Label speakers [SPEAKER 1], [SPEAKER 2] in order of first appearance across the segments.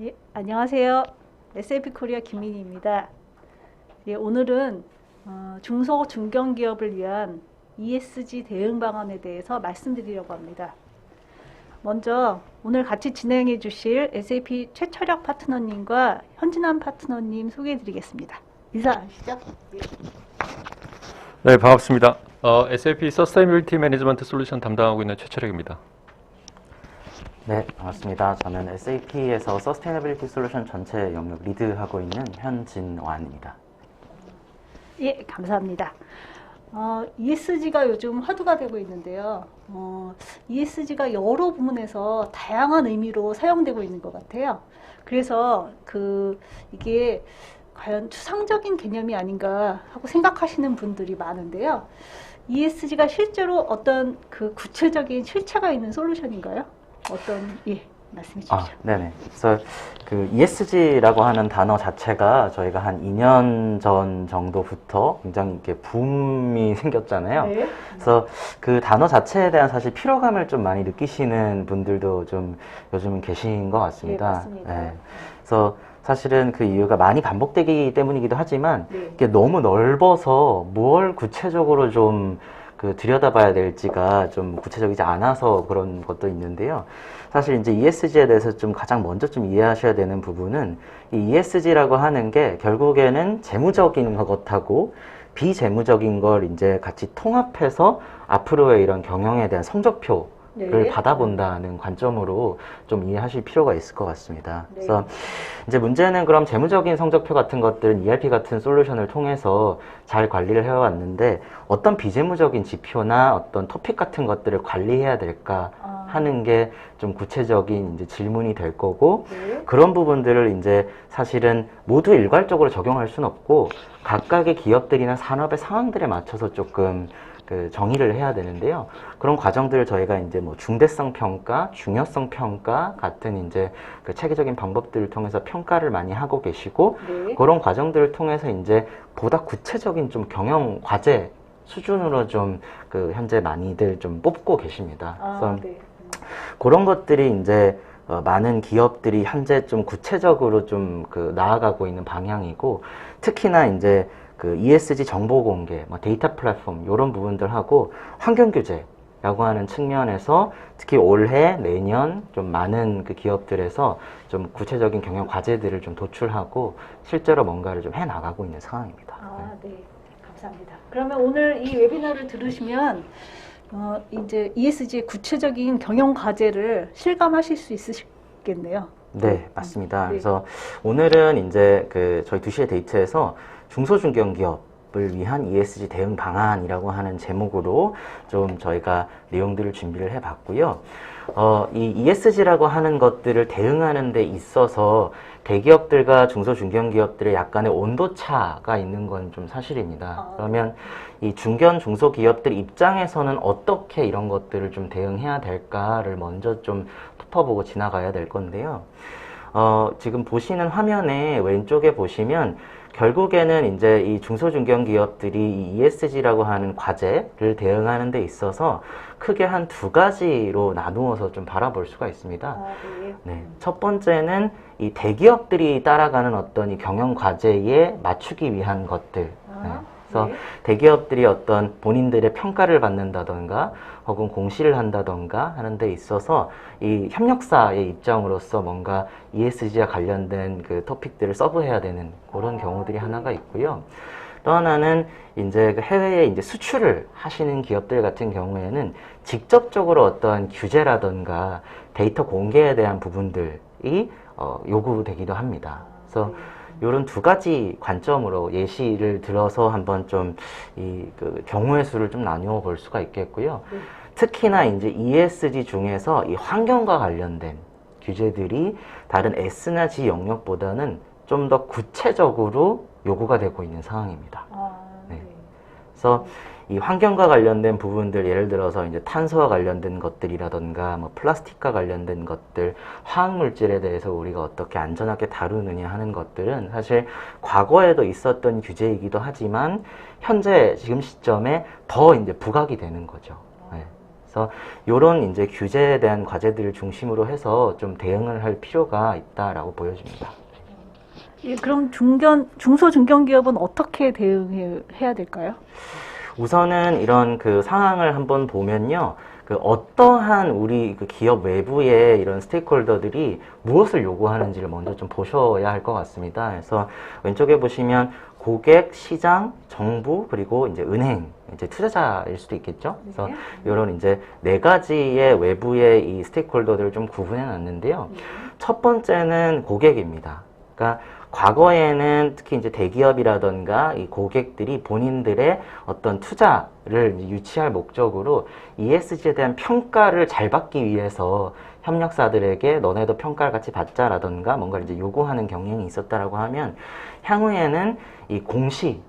[SPEAKER 1] 예, 안녕하세요. SAP 코리아 김민희입니다. 예, 오늘은 중소 중견기업을 위한 ESG 대응 방안에 대해서 말씀드리려고 합니다. 먼저 오늘 같이 진행해 주실 SAP 최철혁 파트너님과 현진환 파트너님 소개해 드리겠습니다. 인사하시죠. 예.
[SPEAKER 2] 네, 반갑습니다. SAP 서스테이너빌티 매니지먼트 솔루션 담당하고 있는 최철혁입니다.
[SPEAKER 3] 네, 반갑습니다. 저는 SAP에서 서스테이너빌티 솔루션 전체 영역 리드하고 있는 현진완입니다.
[SPEAKER 1] 예, 감사합니다. ESG가 요즘 화두가 되고 있는데요. ESG가 여러 부문에서 다양한 의미로 사용되고 있는 것 같아요. 그래서 이게 과연 추상적인 개념이 아닌가 하고 생각하시는 분들이 많은데요. ESG가 실제로 어떤 구체적인 실체가 있는 솔루션인가요? 말씀해 주십시오.
[SPEAKER 3] 네네. 그래서 ESG라고 하는 단어 자체가 저희가 한 2년 전 정도부터 굉장히 이렇게 붐이 생겼잖아요.
[SPEAKER 1] 네.
[SPEAKER 3] 그래서 그 단어 자체에 대한 사실 피로감을 좀 많이 느끼시는 분들도 좀 요즘은 계신 것 같습니다.
[SPEAKER 1] 네, 맞습니다.
[SPEAKER 3] 네. 그래서 사실은 그 이유가 많이 반복되기 때문이기도 하지만
[SPEAKER 1] 네.
[SPEAKER 3] 이게 너무 넓어서 뭘 구체적으로 좀 들여다봐야 될지가 좀 구체적이지 않아서 그런 것도 있는데요. 사실 이제 ESG에 대해서 좀 가장 먼저 좀 이해하셔야 되는 부분은 이 ESG라고 하는 게 결국에는 재무적인 것하고 비재무적인 걸 이제 같이 통합해서 앞으로의 이런 경영에 대한 성적표를
[SPEAKER 1] 네.
[SPEAKER 3] 받아본다는 관점으로 좀 이해하실 필요가 있을 것 같습니다.
[SPEAKER 1] 네.
[SPEAKER 3] 그래서 이제 문제는 그럼 재무적인 성적표 같은 것들은 ERP 같은 솔루션을 통해서 잘 관리를 해왔는데 어떤 비재무적인 지표나 어떤 토픽 같은 것들을 관리해야 될까 하는 게 좀 구체적인 이제 질문이 될 거고,
[SPEAKER 1] 네.
[SPEAKER 3] 그런 부분들을 이제 사실은 모두 일괄적으로 적용할 수는 없고 각각의 기업들이나 산업의 상황들에 맞춰서 조금 정의를 해야 되는데요. 그런 과정들을 저희가 이제 뭐 중대성 평가, 중요성 평가 같은 이제 체계적인 방법들을 통해서 평가를 많이 하고 계시고,
[SPEAKER 1] 네.
[SPEAKER 3] 그런 과정들을 통해서 이제 보다 구체적인 좀 경영 과제 수준으로 좀 현재 많이들 좀 뽑고 계십니다. 그래서
[SPEAKER 1] 네.
[SPEAKER 3] 그런 것들이 이제 많은 기업들이 현재 좀 구체적으로 좀 나아가고 있는 방향이고, 특히나 이제 ESG 정보 공개, 뭐 데이터 플랫폼 이런 부분들하고 환경 규제라고 하는 측면에서 특히 올해 내년 좀 많은 기업들에서 좀 구체적인 경영 과제들을 좀 도출하고 실제로 뭔가를 좀 해 나가고 있는 상황입니다.
[SPEAKER 1] 네. 감사합니다. 그러면 오늘 이 웨비나를 들으시면 이제 ESG의 구체적인 경영 과제를 실감하실 수 있으시겠네요.
[SPEAKER 3] 네, 맞습니다.
[SPEAKER 1] 네.
[SPEAKER 3] 그래서 오늘은 이제 저희 2시의 데이트에서 중소중견기업을 위한 ESG 대응 방안이라고 하는 제목으로 좀 저희가 내용들을 준비를 해봤고요. 이 ESG라고 하는 것들을 대응하는 데 있어서 대기업들과 중소중견기업들의 약간의 온도차가 있는 건 좀 사실입니다. 그러면 이 중견, 중소기업들 입장에서는 어떻게 이런 것들을 좀 대응해야 될까를 먼저 좀 짚어보고 지나가야 될 건데요. 지금 보시는 화면에 왼쪽에 보시면 결국에는 이제 이 중소중견기업들이 이 ESG라고 하는 과제를 대응하는 데 있어서 크게 한 두 가지로 나누어서 좀 바라볼 수가 있습니다. 네. 첫 번째는 이 대기업들이 따라가는 어떤 이 경영 과제에 맞추기 위한 것들. 네. 그래서 대기업들이 어떤 본인들의 평가를 받는다던가 혹은 공시를 한다던가 하는 데 있어서 이 협력사의 입장으로서 뭔가 ESG와 관련된 토픽들을 서브해야 되는 그런 경우들이 하나가 있고요. 또 하나는 이제 해외에 이제 수출을 하시는 기업들 같은 경우에는 직접적으로 어떠한 규제라던가 데이터 공개에 대한 부분들이 요구되기도 합니다. 그래서 이런 두 가지 관점으로 예시를 들어서 한번 좀 경우의 수를 좀 나누어 볼 수가 있겠고요. 특히나 이제 ESG 중에서 이 환경과 관련된 규제들이 다른 S나 G 영역보다는 좀 더 구체적으로 요구가 되고 있는 상황입니다. 네. 그래서 이 환경과 관련된 부분들, 예를 들어서 이제 탄소와 관련된 것들이라던가 뭐 플라스틱과 관련된 것들, 화학물질에 대해서 우리가 어떻게 안전하게 다루느냐 하는 것들은 사실 과거에도 있었던 규제이기도 하지만 현재 지금 시점에 더 이제 부각이 되는 거죠. 네. 그래서 이런 이제 규제에 대한 과제들을 중심으로 해서 좀 대응을 할 필요가 있다라고 보여집니다.
[SPEAKER 1] 예, 그럼 중소중견기업은 어떻게 대응해야 될까요?
[SPEAKER 3] 우선은 이런 그 상황을 한번 보면요. 그 어떠한 우리 그 기업 외부의 이런 스테이크홀더들이 무엇을 요구하는지를 먼저 좀 보셔야 할 것 같습니다. 그래서 왼쪽에 보시면 고객, 시장, 정부, 그리고 이제 은행, 이제 투자자일 수도 있겠죠. 그래서
[SPEAKER 1] 네.
[SPEAKER 3] 이런 이제 네 가지의 외부의 이 스테이크홀더들을 좀 구분해 놨는데요. 첫 번째는 고객입니다. 그러니까 과거에는 특히 이제 대기업이라던가 이 고객들이 본인들의 어떤 투자를 유치할 목적으로 ESG에 대한 평가를 잘 받기 위해서 협력사들에게 너네도 평가를 같이 받자라던가 뭔가를 이제 요구하는 경향이 있었다라고 하면 향후에는 이 공시에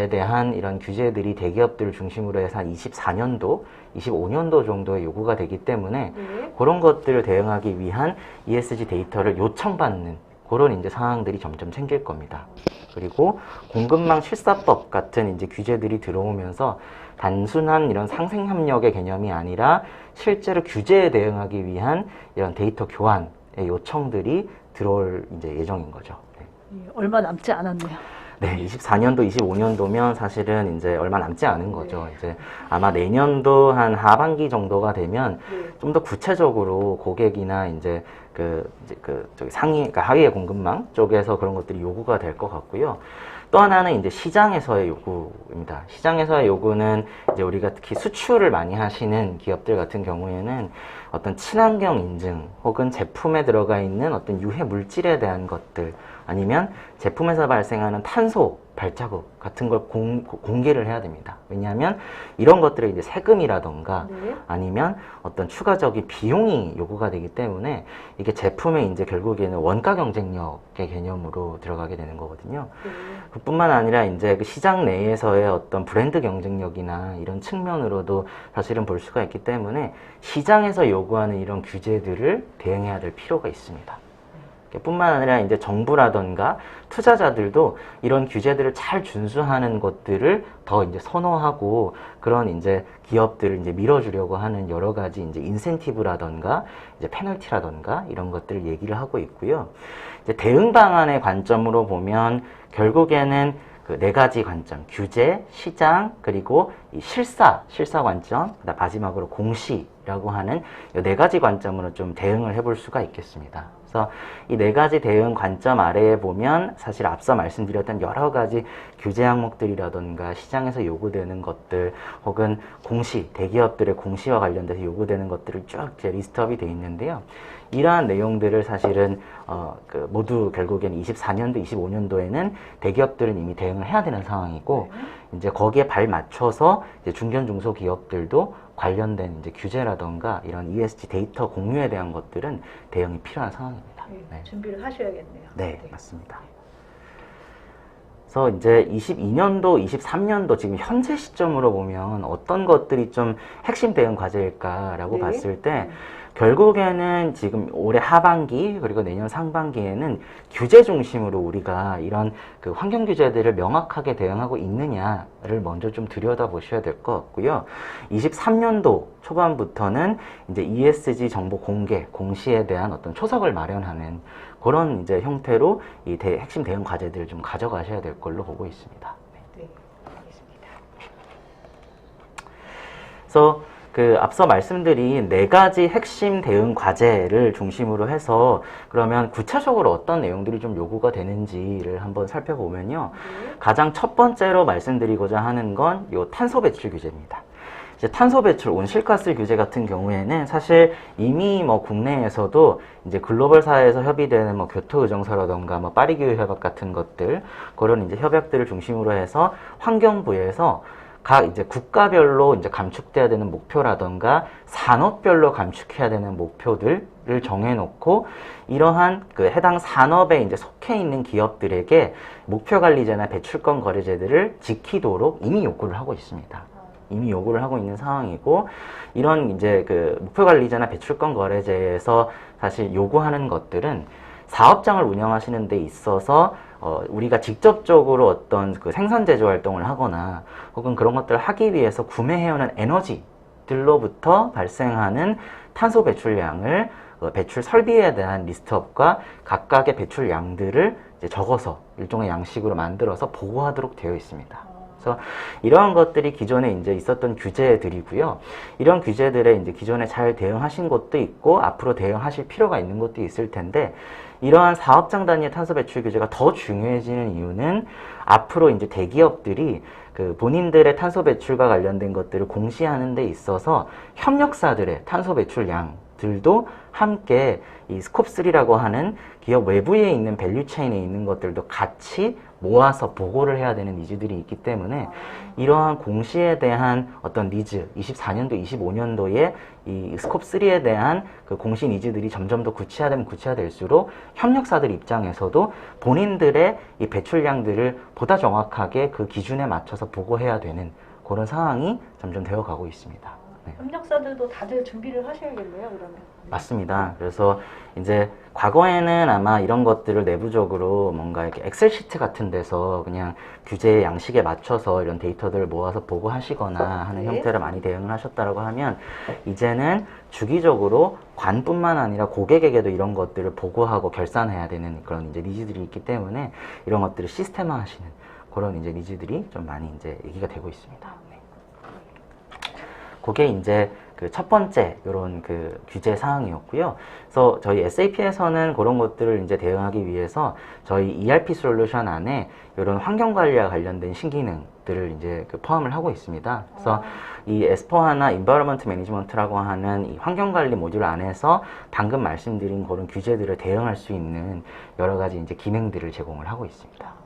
[SPEAKER 3] 대한 이런 규제들이 대기업들을 중심으로 해서 한 24년도, 25년도 정도에 요구가 되기 때문에
[SPEAKER 1] 네.
[SPEAKER 3] 그런 것들을 대응하기 위한 ESG 데이터를 요청받는 그런 이제 상황들이 점점 생길 겁니다. 그리고 공급망 실사법 같은 이제 규제들이 들어오면서 단순한 이런 상생협력의 개념이 아니라 실제로 규제에 대응하기 위한 이런 데이터 교환의 요청들이 들어올 이제 예정인 거죠. 네.
[SPEAKER 1] 예, 얼마 남지 않았네요.
[SPEAKER 3] 네, 24년도, 25년도면 사실은 이제 얼마 남지 않은 거죠. 이제 아마 내년도 한 하반기 정도가 되면 좀 더 구체적으로 고객이나 이제 저기 그러니까 하위의 공급망 쪽에서 그런 것들이 요구가 될 것 같고요. 또 하나는 이제 시장에서의 요구입니다. 시장에서의 요구는 이제 우리가 특히 수출을 많이 하시는 기업들 같은 경우에는 어떤 친환경 인증 혹은 제품에 들어가 있는 어떤 유해 물질에 대한 것들 아니면 제품에서 발생하는 탄소 발자국 같은 걸 공개를 해야 됩니다. 왜냐하면 이런 것들을 이제 세금이라던가
[SPEAKER 1] 네.
[SPEAKER 3] 아니면 어떤 추가적인 비용이 요구가 되기 때문에 이게 제품의 이제 결국에는 원가 경쟁력의 개념으로 들어가게 되는 거거든요.
[SPEAKER 1] 네.
[SPEAKER 3] 그뿐만 아니라 이제 그 시장 내에서의 어떤 브랜드 경쟁력이나 이런 측면으로도 사실은 볼 수가 있기 때문에 시장에서 요구하는 이런 규제들을 대응해야 될 필요가 있습니다. 뿐만 아니라 이제 정부라던가 투자자들도 이런 규제들을 잘 준수하는 것들을 더 이제 선호하고 그런 이제 기업들을 이제 밀어주려고 하는 여러 가지 이제 인센티브라던가 이제 페널티라던가 이런 것들을 얘기를 하고 있고요. 이제 대응 방안의 관점으로 보면 결국에는 그 네 가지 관점, 규제, 시장, 그리고 이 실사 관점, 그다음 마지막으로 공시라고 하는 이 네 가지 관점으로 좀 대응을 해볼 수가 있겠습니다. 그래서 이 네 가지 대응 관점 아래에 보면 사실 앞서 말씀드렸던 여러 가지 규제 항목들이라던가 시장에서 요구되는 것들 혹은 공시, 대기업들의 공시와 관련돼서 요구되는 것들을 쭉 이제 리스트업이 되어 있는데요. 이러한 내용들을 사실은 모두 결국에는 24년도, 25년도에는 대기업들은 이미 대응을 해야 되는 상황이고 이제 거기에 발 맞춰서 이제 중견 중소 기업들도 관련된 이제 규제라던가 이런 ESG 데이터 공유에 대한 것들은 대응이 필요한 상황입니다.
[SPEAKER 1] 네. 준비를 하셔야겠네요.
[SPEAKER 3] 네, 맞습니다. 그래서 이제 22년도, 23년도 지금 현재 시점으로 보면 어떤 것들이 좀 핵심 대응 과제일까라고
[SPEAKER 1] 네.
[SPEAKER 3] 봤을 때 결국에는 지금 올해 하반기 그리고 내년 상반기에는 규제 중심으로 우리가 이런 그 환경 규제들을 명확하게 대응하고 있느냐를 먼저 좀 들여다보셔야 될 것 같고요. 23년도 초반부터는 이제 ESG 정보 공개, 공시에 대한 어떤 초석을 마련하는 그런 이제 형태로 이 핵심 대응 과제들을 좀 가져가셔야 될 걸로 보고 있습니다.
[SPEAKER 1] 네, 알겠습니다.
[SPEAKER 3] 그래서 그 앞서 말씀드린 네 가지 핵심 대응 과제를 중심으로 해서 그러면 구체적으로 어떤 내용들이 좀 요구가 되는지를 한번 살펴보면요. 가장 첫 번째로 말씀드리고자 하는 건 요 탄소 배출 규제입니다. 이제 탄소 배출, 온실가스 규제 같은 경우에는 사실 이미 뭐 국내에서도 이제 글로벌 사회에서 협의되는 뭐 교토의정서라던가 뭐 파리기후 협약 같은 것들 그런 이제 협약들을 중심으로 해서 환경부에서 각 이제 국가별로 이제 감축돼야 되는 목표라던가 산업별로 감축해야 되는 목표들을 정해놓고 이러한 그 해당 산업에 이제 속해 있는 기업들에게 목표관리제나 배출권 거래제들을 지키도록 이미 요구를 하고 있습니다. 이미 요구를 하고 있는 상황이고 이런 이제 그 목표관리제나 배출권 거래제에서 사실 요구하는 것들은 사업장을 운영하시는 데 있어서 우리가 직접적으로 어떤 그 생산 제조 활동을 하거나 혹은 그런 것들을 하기 위해서 구매해오는 에너지 기업들로부터 발생하는 탄소 배출량을 배출 설비에 대한 리스트업과 각각의 배출량들을 이제 적어서 일종의 양식으로 만들어서 보고하도록 되어 있습니다. 그래서 이러한 것들이 기존에 이제 있었던 규제들이고요. 이런 규제들에 이제 기존에 잘 대응하신 곳도 있고 앞으로 대응하실 필요가 있는 것도 있을 텐데, 이러한 사업장 단위의 탄소 배출 규제가 더 중요해지는 이유는 앞으로 이제 대기업들이 그 본인들의 탄소 배출과 관련된 것들을 공시하는 데 있어서 협력사들의 탄소 배출량들도 함께 이 스콥3라고 하는 기업 외부에 있는 밸류체인에 있는 것들도 같이 모아서 보고를 해야 되는 니즈들이 있기 때문에 이러한 공시에 대한 어떤 니즈, 24년도, 25년도에 이 스콥3에 대한 그 공시 니즈들이 점점 더 구체화되면 구체화될수록 협력사들 입장에서도 본인들의 이 배출량들을 보다 정확하게 그 기준에 맞춰서 보고해야 되는 그런 상황이 점점 되어가고 있습니다. 네.
[SPEAKER 1] 협력사들도 다들 준비를 하셔야겠네요, 그러면.
[SPEAKER 3] 맞습니다. 그래서 이제 과거에는 아마 이런 것들을 내부적으로 뭔가 이렇게 엑셀 시트 같은 데서 그냥 규제 양식에 맞춰서 이런 데이터들을 모아서 보고하시거나 하는
[SPEAKER 1] 네.
[SPEAKER 3] 형태를 많이 대응을 하셨다라고 하면, 이제는 주기적으로 관뿐만 아니라 고객에게도 이런 것들을 보고하고 결산해야 되는 그런 이제 니즈들이 있기 때문에 이런 것들을 시스템화하시는 그런 이제 니즈들이 좀 많이 이제 얘기가 되고 있습니다. 네. 그게 이제 그 첫 번째 이런 그 규제 사항이었고요. 그래서 저희 SAP에서는 그런 것들을 이제 대응하기 위해서 저희 ERP 솔루션 안에 이런 환경 관리와 관련된 신기능들을 이제 그 포함을 하고 있습니다. 그래서 이 S4HANA Environment Management라고 하는 이 환경 관리 모듈 안에서 방금 말씀드린 그런 규제들을 대응할 수 있는 여러 가지 이제 기능들을 제공을 하고 있습니다.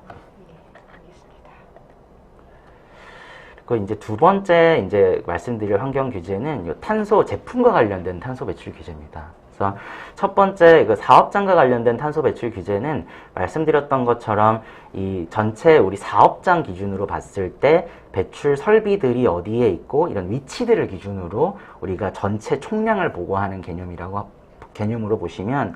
[SPEAKER 3] 그 이제 두 번째 이제 말씀드릴 환경 규제는 요 탄소 제품과 관련된 탄소 배출 규제입니다. 그래서 첫 번째 그 사업장과 관련된 탄소 배출 규제는 말씀드렸던 것처럼 이 전체 우리 사업장 기준으로 봤을 때 배출 설비들이 어디에 있고 이런 위치들을 기준으로 우리가 전체 총량을 보고하는 개념으로 보시면,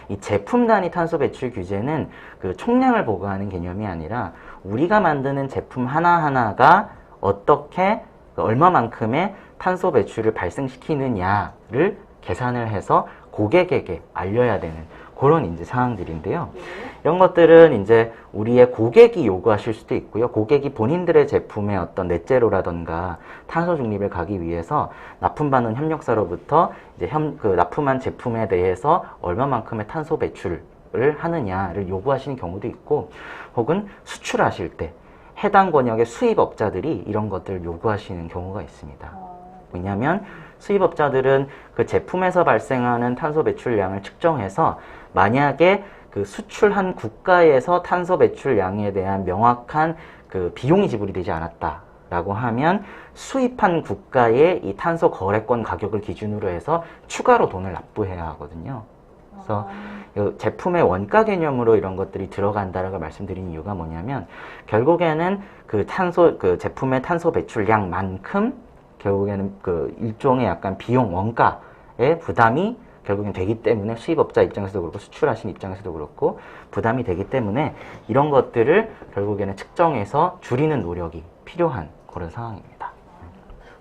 [SPEAKER 3] 이 제품 단위 탄소 배출 규제는 그 총량을 보고하는 개념이 아니라 우리가 만드는 제품 하나하나가 어떻게 얼마만큼의 탄소 배출을 발생시키느냐를 계산을 해서 고객에게 알려야 되는 그런 이제 사항들인데요. 이런 것들은 이제 우리의 고객이 요구하실 수도 있고요. 고객이 본인들의 제품의 어떤 넷제로라던가 탄소 중립을 가기 위해서 납품받는 협력사로부터 이제 그 납품한 제품에 대해서 얼마만큼의 탄소 배출을 하느냐를 요구하시는 경우도 있고, 혹은 수출하실 때 해당 권역의 수입업자들이 이런 것들을 요구하시는 경우가 있습니다. 왜냐하면 수입업자들은 그 제품에서 발생하는 탄소 배출량을 측정해서 만약에 그 수출한 국가에서 탄소 배출량에 대한 명확한 그 비용이 지불이 되지 않았다라고 하면 수입한 국가의 이 탄소 거래권 가격을 기준으로 해서 추가로 돈을 납부해야 하거든요. 그래서 이 제품의 원가 개념으로 이런 것들이 들어간다라고 말씀드린 이유가 뭐냐면, 결국에는 그 제품의 탄소 배출량만큼 결국에는 그 일종의 약간 비용 원가의 부담이 결국엔 되기 때문에 수입업자 입장에서도 그렇고 수출하신 입장에서도 그렇고 부담이 되기 때문에 이런 것들을 결국에는 측정해서 줄이는 노력이 필요한 그런 상황입니다.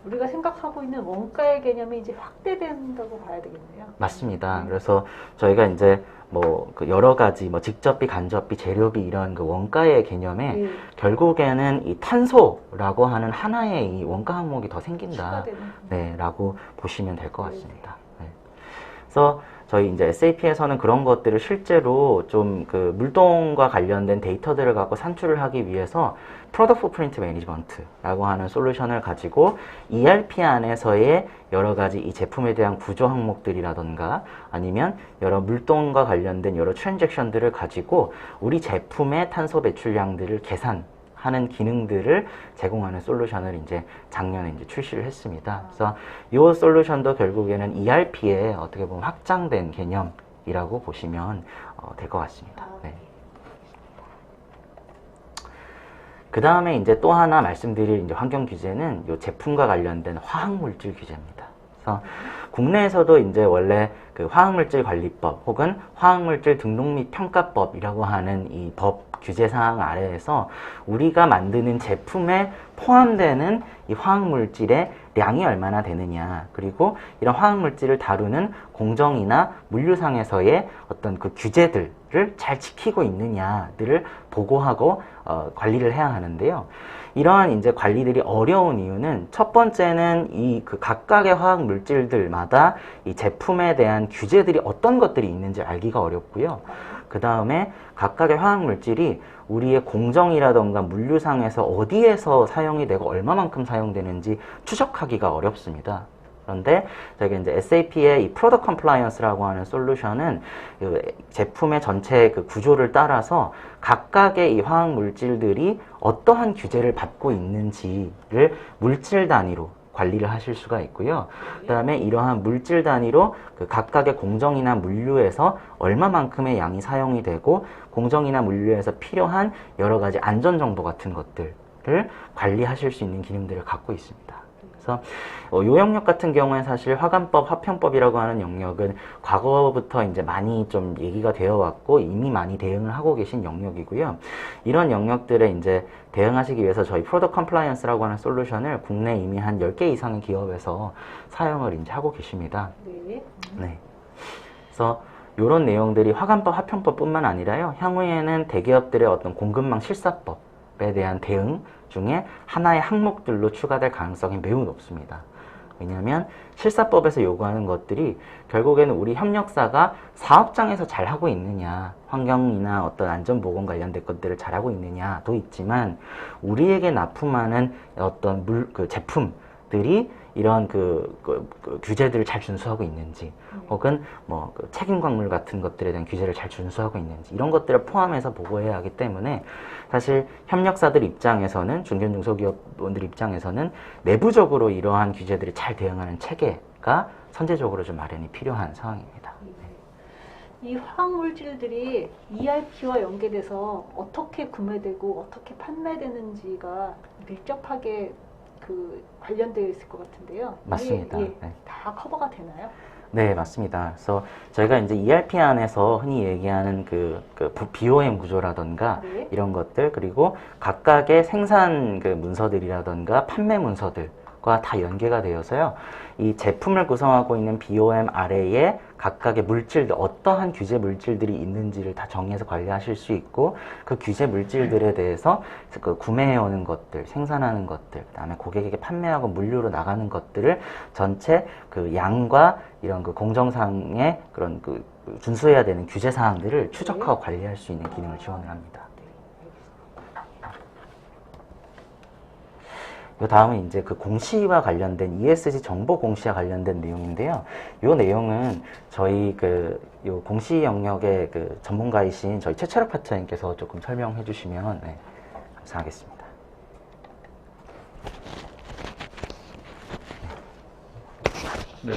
[SPEAKER 1] 우리가 생각하고 있는 원가의 개념이 이제 확대된다고 봐야 되겠네요.
[SPEAKER 3] 맞습니다. 그래서 저희가 이제 뭐 그 여러 가지 뭐 직접비, 간접비, 재료비 이런 그 원가의 개념에 결국에는 이 탄소라고 하는 하나의 이 원가 항목이 더 생긴다. 네, 라고 보시면 될 것 같습니다. 네. 그래서 저희 이제 SAP에서는 그런 것들을 실제로 좀 그 물동과 관련된 데이터들을 갖고 산출을 하기 위해서 프로덕트 풋프린트 매니지먼트라고 하는 솔루션을 가지고 ERP 안에서의 여러 가지 이 제품에 대한 구조 항목들이라던가 아니면 여러 물동과 관련된 여러 트랜잭션들을 가지고 우리 제품의 탄소 배출량들을 계산하는 기능들을 제공하는 솔루션을 이제 작년에 이제 출시를 했습니다. 그래서 이 솔루션도 결국에는 ERP의 어떻게 보면 확장된 개념이라고 보시면 될 것 같습니다. 네. 그 다음에 이제 또 하나 말씀드릴 이제 환경 규제는 이 제품과 관련된 화학물질 규제입니다. 그래서 국내에서도 이제 원래 그 화학물질 관리법 혹은 화학물질 등록 및 평가법이라고 하는 이 법 규제 사항 아래에서 우리가 만드는 제품에 포함되는 이 화학물질의 양이 얼마나 되느냐, 그리고 이런 화학물질을 다루는 공정이나 물류상에서의 어떤 그 규제들을 잘 지키고 있느냐들을 보고하고 관리를 해야 하는데요. 이러한 이제 관리들이 어려운 이유는 첫 번째는 이 그 각각의 화학 물질들마다 이 제품에 대한 규제들이 어떤 것들이 있는지 알기가 어렵고요. 그 다음에 각각의 화학 물질이 우리의 공정이라던가 물류상에서 어디에서 사용이 되고 얼마만큼 사용되는지 추적하기가 어렵습니다. 그런데 저희가 이제 SAP의 이 프로덕트 컴플라이언스라고 하는 솔루션은 그 제품의 전체 그 구조를 따라서 각각의 이 화학 물질들이 어떠한 규제를 받고 있는지를 물질 단위로 관리를 하실 수가 있고요. 그 다음에 이러한 물질 단위로 그 각각의 공정이나 물류에서 얼마만큼의 양이 사용이 되고 공정이나 물류에서 필요한 여러 가지 안전 정보 같은 것들을 관리하실 수 있는 기능들을 갖고 있습니다. 그래서 요 영역 같은 경우에 사실 화관법, 화평법이라고 하는 영역은 과거부터 이제 많이 좀 얘기가 되어 왔고 이미 많이 대응을 하고 계신 영역이고요. 이런 영역들에 이제 대응하시기 위해서 저희 프로덕트 컴플라이언스라고 하는 솔루션을 국내 이미 한 10개 이상의 기업에서 사용을 이제 하고 계십니다. 네. 그래서 이런 내용들이 화관법, 화평법뿐만 아니라요. 향후에는 대기업들의 어떤 공급망 실사법에 대한 대응 중에 하나의 항목들로 추가될 가능성이 매우 높습니다. 왜냐하면 실사법에서 요구하는 것들이 결국에는 우리 협력사가 사업장에서 잘하고 있느냐, 환경이나 어떤 안전보건 관련된 것들을 잘하고 있느냐도 있지만 우리에게 납품하는 어떤 제품들이 이런 규제들을 잘 준수하고 있는지, 혹은 뭐 책임 광물 같은 것들에 대한 규제를 잘 준수하고 있는지, 이런 것들을 포함해서 보고해야 하기 때문에 사실 협력사들 입장에서는, 중견 중소기업들 입장에서는 내부적으로 이러한 규제들이 잘 대응하는 체계가 선제적으로 좀 마련이 필요한 상황입니다.
[SPEAKER 1] 이 화학물질들이 ERP와 연계돼서 어떻게 구매되고 어떻게 판매되는지가 밀접하게 관련되어 있을 것 같은데요.
[SPEAKER 3] 맞습니다.
[SPEAKER 1] 네.
[SPEAKER 3] 네.
[SPEAKER 1] 다 커버가 되나요?
[SPEAKER 3] 네, 맞습니다. 그래서 저희가 이제 ERP 안에서 흔히 얘기하는 BOM 구조라던가
[SPEAKER 1] 네.
[SPEAKER 3] 이런 것들, 그리고 각각의 생산 문서들이라던가 판매 문서들과 다 연계가 되어서요. 이 제품을 구성하고 있는 BOM 아래에 각각의 물질들, 어떠한 규제 물질들이 있는지를 다 정의해서 관리하실 수 있고, 그 규제 물질들에 대해서 구매해오는 것들, 생산하는 것들, 그 다음에 고객에게 판매하고 물류로 나가는 것들을 전체 양과 이런 공정상의 그런 준수해야 되는 규제 사항들을 추적하고 관리할 수 있는 기능을 지원을 합니다. 요 다음은 이제 공시와 관련된 ESG 정보 공시와 관련된 내용인데요. 요 내용은 저희 요 공시 영역의 전문가이신 저희 최철학 파트너님께서 조금 설명해 주시면 감사하겠습니다.
[SPEAKER 2] 네.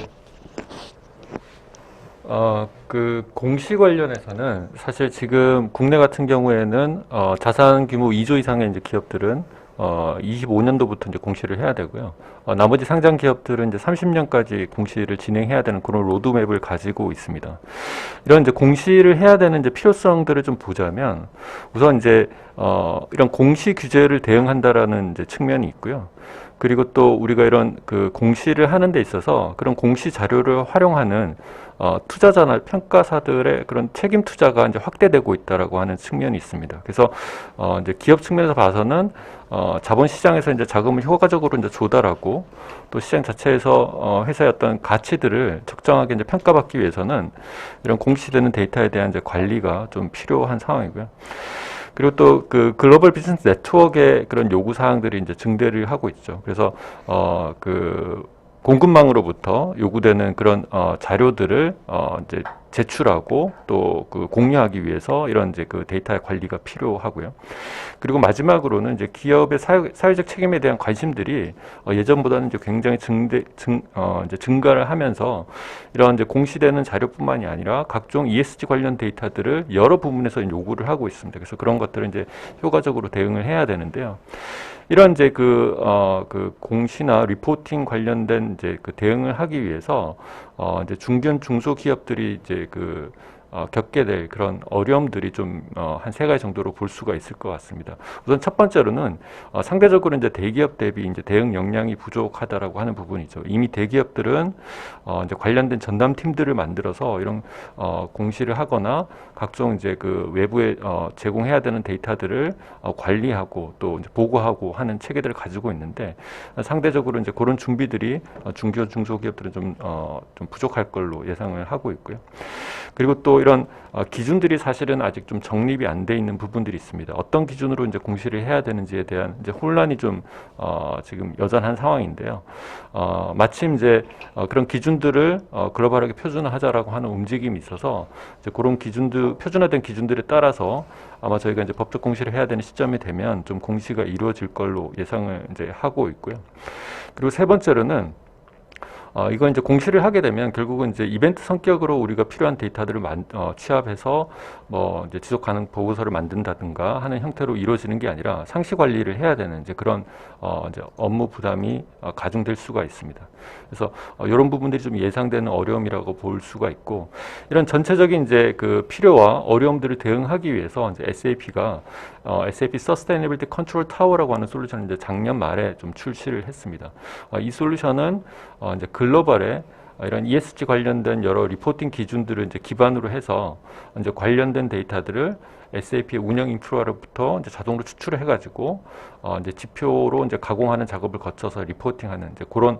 [SPEAKER 2] 공시 관련해서는 사실 지금 국내 같은 경우에는 자산 규모 2조 이상의 이제 기업들은 25년도부터 이제 공시를 해야 되고요. 나머지 상장 기업들은 이제 30년까지 공시를 진행해야 되는 그런 로드맵을 가지고 있습니다. 이런 이제 공시를 해야 되는 이제 필요성들을 좀 보자면 우선 이제 이런 공시 규제를 대응한다라는 이제 측면이 있고요. 그리고 또 우리가 이런 공시를 하는 데 있어서 그런 공시 자료를 활용하는 투자자나 평가사들의 그런 책임 투자가 이제 확대되고 있다라고 하는 측면이 있습니다. 그래서 이제 기업 측면에서 봐서는 자본 시장에서 이제 자금을 효과적으로 이제 조달하고 또 시장 자체에서 회사의 어떤 가치들을 적정하게 이제 평가받기 위해서는 이런 공시되는 데이터에 대한 이제 관리가 좀 필요한 상황이고요. 그리고 또 글로벌 비즈니스 네트워크의 그런 요구 사항들이 이제 증대를 하고 있죠. 그래서 공급망으로부터 요구되는 그런 자료들을 이제 제출하고 또 공유하기 위해서 이런 이제 데이터의 관리가 필요하고요. 그리고 마지막으로는 이제 기업의 사회적 책임에 대한 관심들이 예전보다는 이제 굉장히 이제 증가를 하면서 이런 이제 공시되는 자료뿐만이 아니라 각종 ESG 관련 데이터들을 여러 부분에서 요구를 하고 있습니다. 그래서 그런 것들을 이제 효과적으로 대응을 해야 되는데요. 이런 이제 공시나 리포팅 관련된 이제 대응을 하기 위해서 이제 중견 중소기업들이 이제 겪게 될 그런 어려움들이 좀 한 세 가지 정도로 볼 수가 있을 것 같습니다. 우선 첫 번째로는 상대적으로 이제 대기업 대비 이제 대응 역량이 부족하다라고 하는 부분이죠. 이미 대기업들은 이제 관련된 전담팀들을 만들어서 이런 공시를 하거나 각종 이제 그 외부에 제공해야 되는 데이터들을 관리하고 또 이제 보고하고 하는 체계들을 가지고 있는데 상대적으로 이제 그런 준비들이 중소기업들은 좀 부족할 걸로 예상을 하고 있고요. 그리고 또 이런 기준들이 사실은 아직 좀 정립이 안 돼 있는 부분들이 있습니다. 어떤 기준으로 이제 공시를 해야 되는지에 대한 이제 혼란이 좀 지금 여전한 상황인데요. 마침 이제 그런 기준들을 글로벌하게 표준화하자라고 하는 움직임이 있어서 이제 그런 기준들 표준화된 기준들에 따라서 아마 저희가 이제 법적 공시를 해야 되는 시점이 되면 좀 공시가 이루어질 걸로 예상을 이제 하고 있고요. 그리고 세 번째로는 이건 이제 공시를 하게 되면 결국은 이제 이벤트 성격으로 우리가 필요한 데이터들을 취합해서 뭐 이제 지속 가능 보고서를 만든다든가 하는 형태로 이루어지는 게 아니라 상시 관리를 해야 되는 이제 그런 이제 업무 부담이 가중될 수가 있습니다. 그래서 이런 부분들이 좀 예상되는 어려움이라고 볼 수가 있고 이런 전체적인 이제 그 필요와 어려움들을 대응하기 위해서 이제 SAP가 SAP Sustainability Control Tower라고 하는 솔루션을 이제 작년 말에 좀 출시를 했습니다. 이 솔루션은 이제 글로벌에 이런 ESG 관련된 여러 리포팅 기준들을 이제 기반으로 해서 이제 관련된 데이터들을 SAP의 운영 인프라로부터 이제 자동으로 추출을 해가지고 이제 지표로 이제 가공하는 작업을 거쳐서 리포팅하는 이제 그런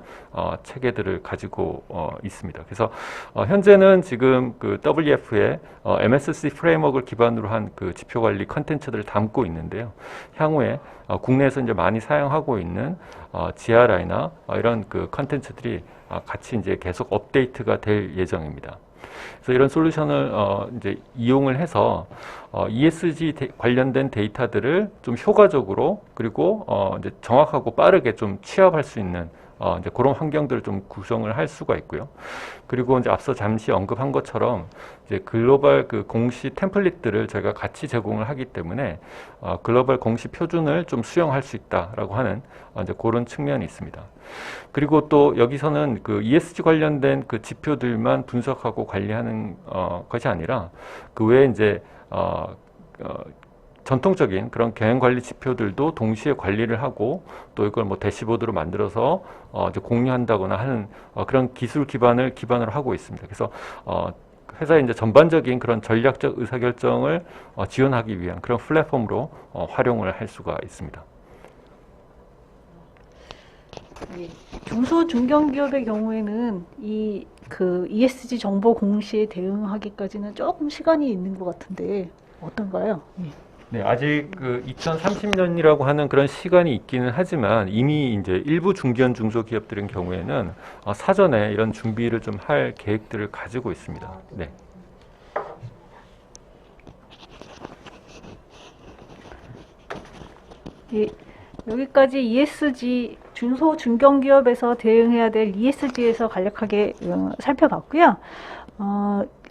[SPEAKER 2] 체계들을 가지고 있습니다. 그래서 현재는 지금 그 WF의 MSC 프레임워크를 기반으로 한 그 지표 관리 컨텐츠들을 담고 있는데요. 향후에 국내에서 이제 많이 사용하고 있는 GRI나 이런 그 컨텐츠들이 같이 이제 계속 업데이트가 될 예정입니다. 그래서 이런 솔루션을 이제 이용을 해서 ESG 관련된 데이터들을 좀 효과적으로 그리고 이제 정확하고 빠르게 좀 취합할 수 있는 이제 그런 환경들을 좀 구성을 할 수가 있고요. 그리고 이제 앞서 잠시 언급한 것처럼 이제 글로벌 그 공시 템플릿들을 저희가 같이 제공을 하기 때문에 글로벌 공시 표준을 좀 수용할 수 있다라고 하는 이제 그런 측면이 있습니다. 그리고 또 여기서는 그 ESG 관련된 그 지표들만 분석하고 관리하는 것이 아니라 그 외에 이제 전통적인 그런 경영관리 지표들도 동시에 관리를 하고 또 이걸 뭐 대시보드로 만들어서 이제 공유한다거나 하는 그런 기술 기반으로 하고 있습니다. 그래서 회사의 이제 전반적인 그런 전략적 의사결정을 지원하기 위한 그런 플랫폼으로 활용을 할 수가 있습니다.
[SPEAKER 1] 예. 중소 중견기업의 경우에는 이 그 ESG 정보 공시에 대응하기까지는 조금 시간이 있는 것 같은데 어떤가요? 예.
[SPEAKER 2] 네, 아직 그 2030년이라고 하는 그런 시간이 있기는 하지만 이미 이제 일부 중견 중소기업들인 경우에는 사전에 이런 준비를 좀 할 계획들을 가지고 있습니다. 네.
[SPEAKER 1] 예. 여기까지 ESG 중소 중견기업에서 대응해야 될 ESG에서 간략하게 살펴봤고요.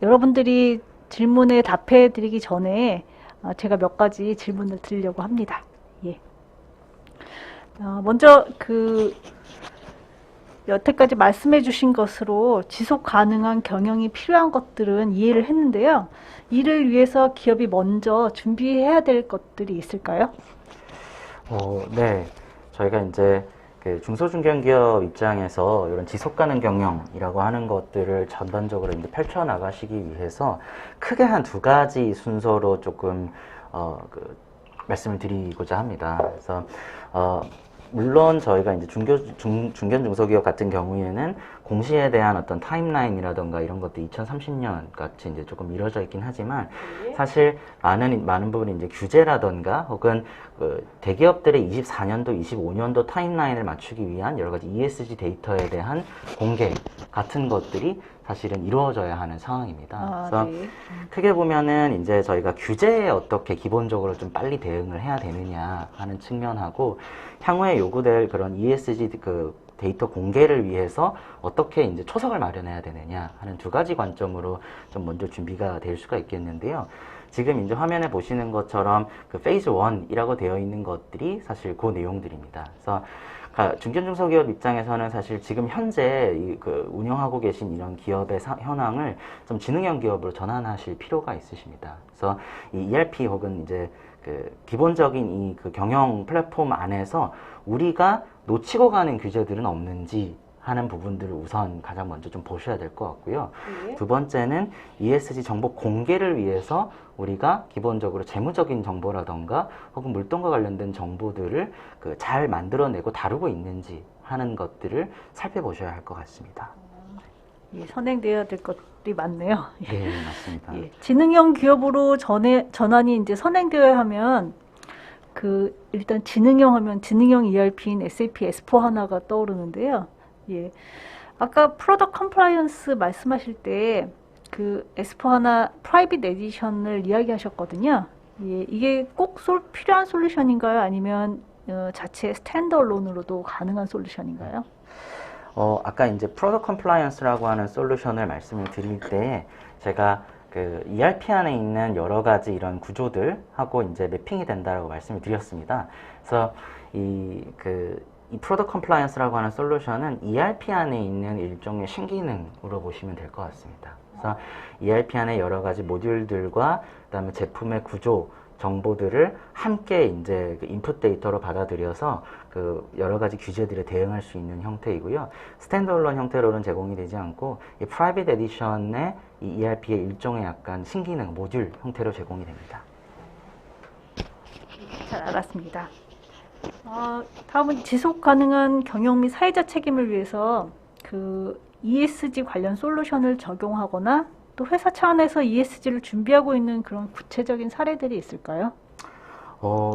[SPEAKER 1] 여러분들이 질문에 답해 드리기 전에 제가 몇 가지 질문을 드리려고 합니다. 예. 먼저 그 여태까지 말씀해 주신 것으로 지속 가능한 경영이 필요한 것들은 이해를 했는데요. 이를 위해서 기업이 먼저 준비해야 될 것들이 있을까요?
[SPEAKER 3] 네. 저희가 이제 그 중소중견기업 입장에서 이런 지속가능 경영이라고 하는 것들을 전반적으로 이제 펼쳐나가시기 위해서 크게 한 두 가지 순서로 조금 말씀을 드리고자 합니다. 그래서 물론 저희가 이제 중견 중소기업 같은 경우에는 공시에 대한 어떤 타임라인이라던가 이런 것도 2030년 같이 이제 조금 미뤄져 있긴 하지만 사실 많은 부분이 이제 규제라던가 혹은 그 대기업들의 24년도, 25년도 타임라인을 맞추기 위한 여러 가지 ESG 데이터에 대한 공개 같은 것들이 사실은 이루어져야 하는 상황입니다. 그래서
[SPEAKER 1] 네.
[SPEAKER 3] 크게 보면은 이제 저희가 규제에 어떻게 기본적으로 좀 빨리 대응을 해야 되느냐 하는 측면하고 향후에 요구될 그런 ESG 그 데이터 공개를 위해서 어떻게 이제 초석을 마련해야 되느냐 하는 두 가지 관점으로 좀 먼저 준비가 될 수가 있겠는데요. 지금 이제 화면에 보시는 것처럼 그 페이즈 1이라고 되어 있는 것들이 사실 그 내용들입니다. 그래서 중견중소기업 입장에서는 사실 지금 현재 운영하고 계신 이런 기업의 현황을 좀 지능형 기업으로 전환하실 필요가 있으십니다. 그래서 이 ERP 혹은 이제 기본적인 이 경영 플랫폼 안에서 우리가 놓치고 가는 규제들은 없는지 하는 부분들을 우선 가장 먼저 좀 보셔야 될 것 같고요.
[SPEAKER 1] 네.
[SPEAKER 3] 두 번째는 ESG 정보 공개를 위해서 우리가 기본적으로 재무적인 정보라던가 혹은 물동과 관련된 정보들을 잘 만들어내고 다루고 있는지 하는 것들을 살펴보셔야 할 것 같습니다.
[SPEAKER 1] 예, 선행되어야 될 것들이 많네요.
[SPEAKER 3] 네, 맞습니다.
[SPEAKER 1] 예, 지능형 기업으로 전환이 이제 선행되어야 하면 일단 지능형 하면 지능형 ERP인 SAP S/4HANA가 떠오르는데요. 예, 아까 프로덕트 컴플라이언스 말씀하실 때 S/4HANA 프라이빗 에디션을 이야기하셨거든요. 예, 이게 꼭 필요한 솔루션인가요? 아니면 자체 스탠드얼론으로도 가능한 솔루션인가요?
[SPEAKER 3] 아까 이제 프로덕트 컴플라이언스라고 하는 솔루션을 말씀을 드릴 때 제가 ERP 안에 있는 여러 가지 이런 구조들하고 이제 매핑이 된다라고 말씀을 드렸습니다. 그래서 이 프로덕트 컴플라이언스라고 하는 솔루션은 ERP 안에 있는 일종의 신기능으로 보시면 될 것 같습니다. 그래서 ERP 안에 여러 가지 모듈들과 그다음에 제품의 구조, 정보들을 함께 이제 인풋 데이터로 받아들여서 여러 가지 규제들에 대응할 수 있는 형태이고요. 스탠드얼론 형태로는 제공이 되지 않고 이 프라이빗 에디션의 이 ERP의 일종의 약간 신기능, 모듈 형태로 제공이 됩니다.
[SPEAKER 1] 잘 알았습니다. 다음은 지속 가능한 경영 및 사회자 책임을 위해서 ESG 관련 솔루션을 적용하거나 또 회사 차원에서 ESG를 준비하고 있는 그런 구체적인 사례들이 있을까요?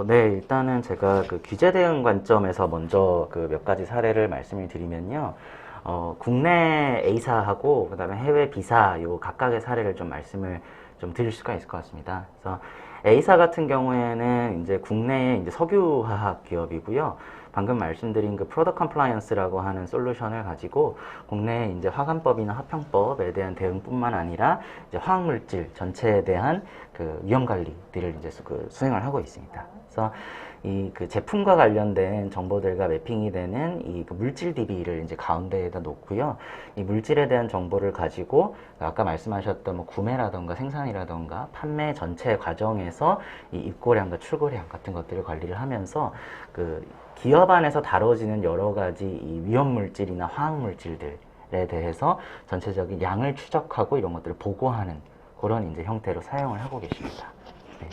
[SPEAKER 3] 네, 일단은 제가 규제 대응 관점에서 먼저 몇 가지 사례를 말씀을 드리면요. 국내 A사하고 그다음에 해외 B사 요 각각의 사례를 좀 말씀을 좀 드릴 수가 있을 것 같습니다. 그래서 A사 같은 경우에는 이제 국내의 이제 석유화학 기업이고요. 방금 말씀드린 프로덕트 컴플라이언스라고 하는 솔루션을 가지고 국내에 이제 화관법이나 화평법에 대한 대응뿐만 아니라 이제 화학물질 전체에 대한 위험 관리들을 이제 수행을 하고 있습니다. 그래서 이 제품과 관련된 정보들과 매핑이 되는 이 물질 DB를 이제 가운데에다 놓고요. 이 물질에 대한 정보를 가지고 아까 말씀하셨던 뭐 구매라던가 생산이라던가 판매 전체 과정에서 이 입고량과 출고량 같은 것들을 관리를 하면서 기업 안에서 다뤄지는 여러 가지 이 위험 물질이나 화학 물질들에 대해서 전체적인 양을 추적하고 이런 것들을 보고하는 그런 이제 형태로 사용을 하고 계십니다. 네.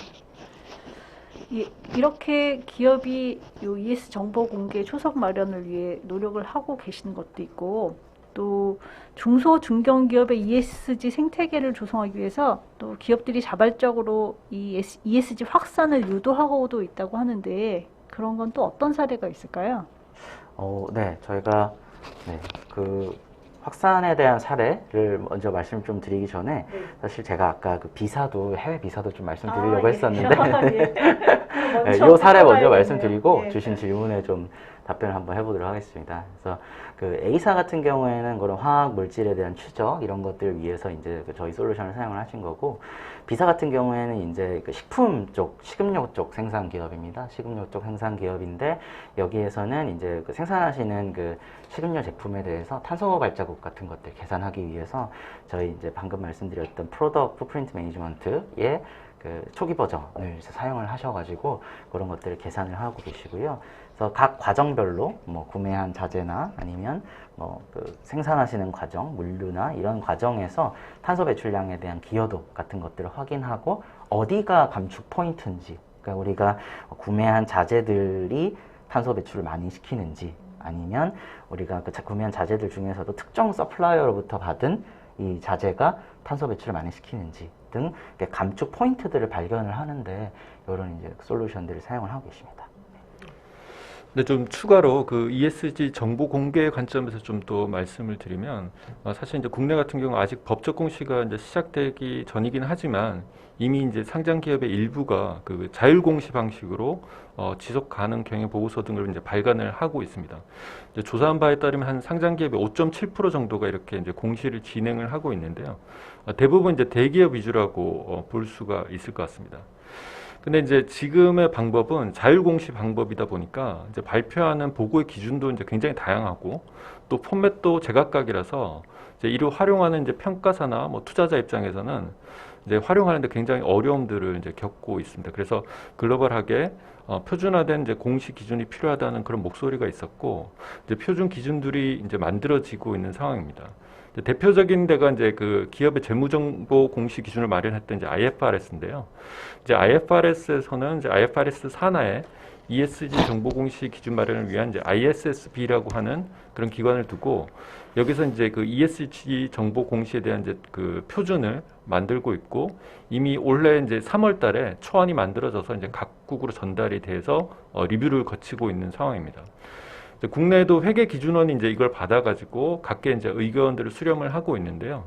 [SPEAKER 1] 이렇게 기업이 ES 정보 공개 초석 마련을 위해 노력을 하고 계시는 것도 있고, 또 중소 중견 기업의 ESG 생태계를 조성하기 위해서 또 기업들이 자발적으로 이 ESG 확산을 유도하고도 있다고 하는데, 그런 건 또 어떤 사례가 있을까요?
[SPEAKER 3] 네, 저희가 확산에 대한 사례를 먼저 말씀 좀 드리기 전에 사실 제가 아까 비사도 해외 비사도 좀 말씀드리려고 했었는데 이 사례 먼저 말씀드리고 주신 질문에 좀 답변을 한번 해보도록 하겠습니다. 그래서 A사 같은 경우에는 그런 화학 물질에 대한 추적 이런 것들을 위해서 이제 저희 솔루션을 사용을 하신 거고, B사 같은 경우에는 이제 식품 쪽, 식음료 쪽 생산 기업입니다. 식음료 쪽 생산 기업인데 여기에서는 이제 생산하시는 식음료 제품에 대해서 탄소 발자국 같은 것들 계산하기 위해서 저희 이제 방금 말씀드렸던 프로덕트 풋프린트 매니지먼트의 초기 버전을 사용을 하셔가지고 그런 것들을 계산을 하고 계시고요. 그래서 각 과정별로 뭐 구매한 자재나 아니면 뭐 생산하시는 과정, 물류나 이런 과정에서 탄소 배출량에 대한 기여도 같은 것들을 확인하고 어디가 감축 포인트인지, 그러니까 우리가 구매한 자재들이 탄소 배출을 많이 시키는지, 아니면 우리가 구매한 자재들 중에서도 특정 서플라이어로부터 받은 이 자재가 탄소 배출을 많이 시키는지 등 감축 포인트들을 발견을 하는데 이런 이제 솔루션들을 사용을 하고 계십니다.
[SPEAKER 2] 근데 좀 추가로 ESG 정보 공개 관점에서 좀 또 말씀을 드리면, 사실 이제 국내 같은 경우 아직 법적 공시가 이제 시작되기 전이긴 하지만 이미 이제 상장 기업의 일부가 자율 공시 방식으로 지속 가능 경영 보고서 등을 이제 발간을 하고 있습니다. 이제 조사한 바에 따르면 한 상장 기업의 5.7% 정도가 이렇게 이제 공시를 진행을 하고 있는데요. 대부분 이제 대기업 위주라고 볼 수가 있을 것 같습니다. 근데 이제 지금의 방법은 자율공시 방법이다 보니까 이제 발표하는 보고의 기준도 이제 굉장히 다양하고 또 포맷도 제각각이라서 이제 이를 활용하는 이제 평가사나 뭐 투자자 입장에서는 이제 활용하는데 굉장히 어려움들을 이제 겪고 있습니다. 그래서 글로벌하게 표준화된 이제 공시 기준이 필요하다는 그런 목소리가 있었고 이제 표준 기준들이 이제 만들어지고 있는 상황입니다. 이제 대표적인 데가 이제 그 기업의 재무정보 공시 기준을 마련했던 이제 IFRS인데요. 이제 IFRS에서는 이제 IFRS 산하에 ESG 정보 공시 기준 마련을 위한 이제 ISSB라고 하는 그런 기관을 두고 여기서 이제 그 ESG 정보 공시에 대한 이제 그 표준을 만들고 있고 이미 올해 이제 3월 달에 초안이 만들어져서 이제 각국으로 전달이 돼서 리뷰를 거치고 있는 상황입니다. 이제 국내에도 회계 기준원이 이제 이걸 받아가지고 각계 이제 의견들을 수렴을 하고 있는데요.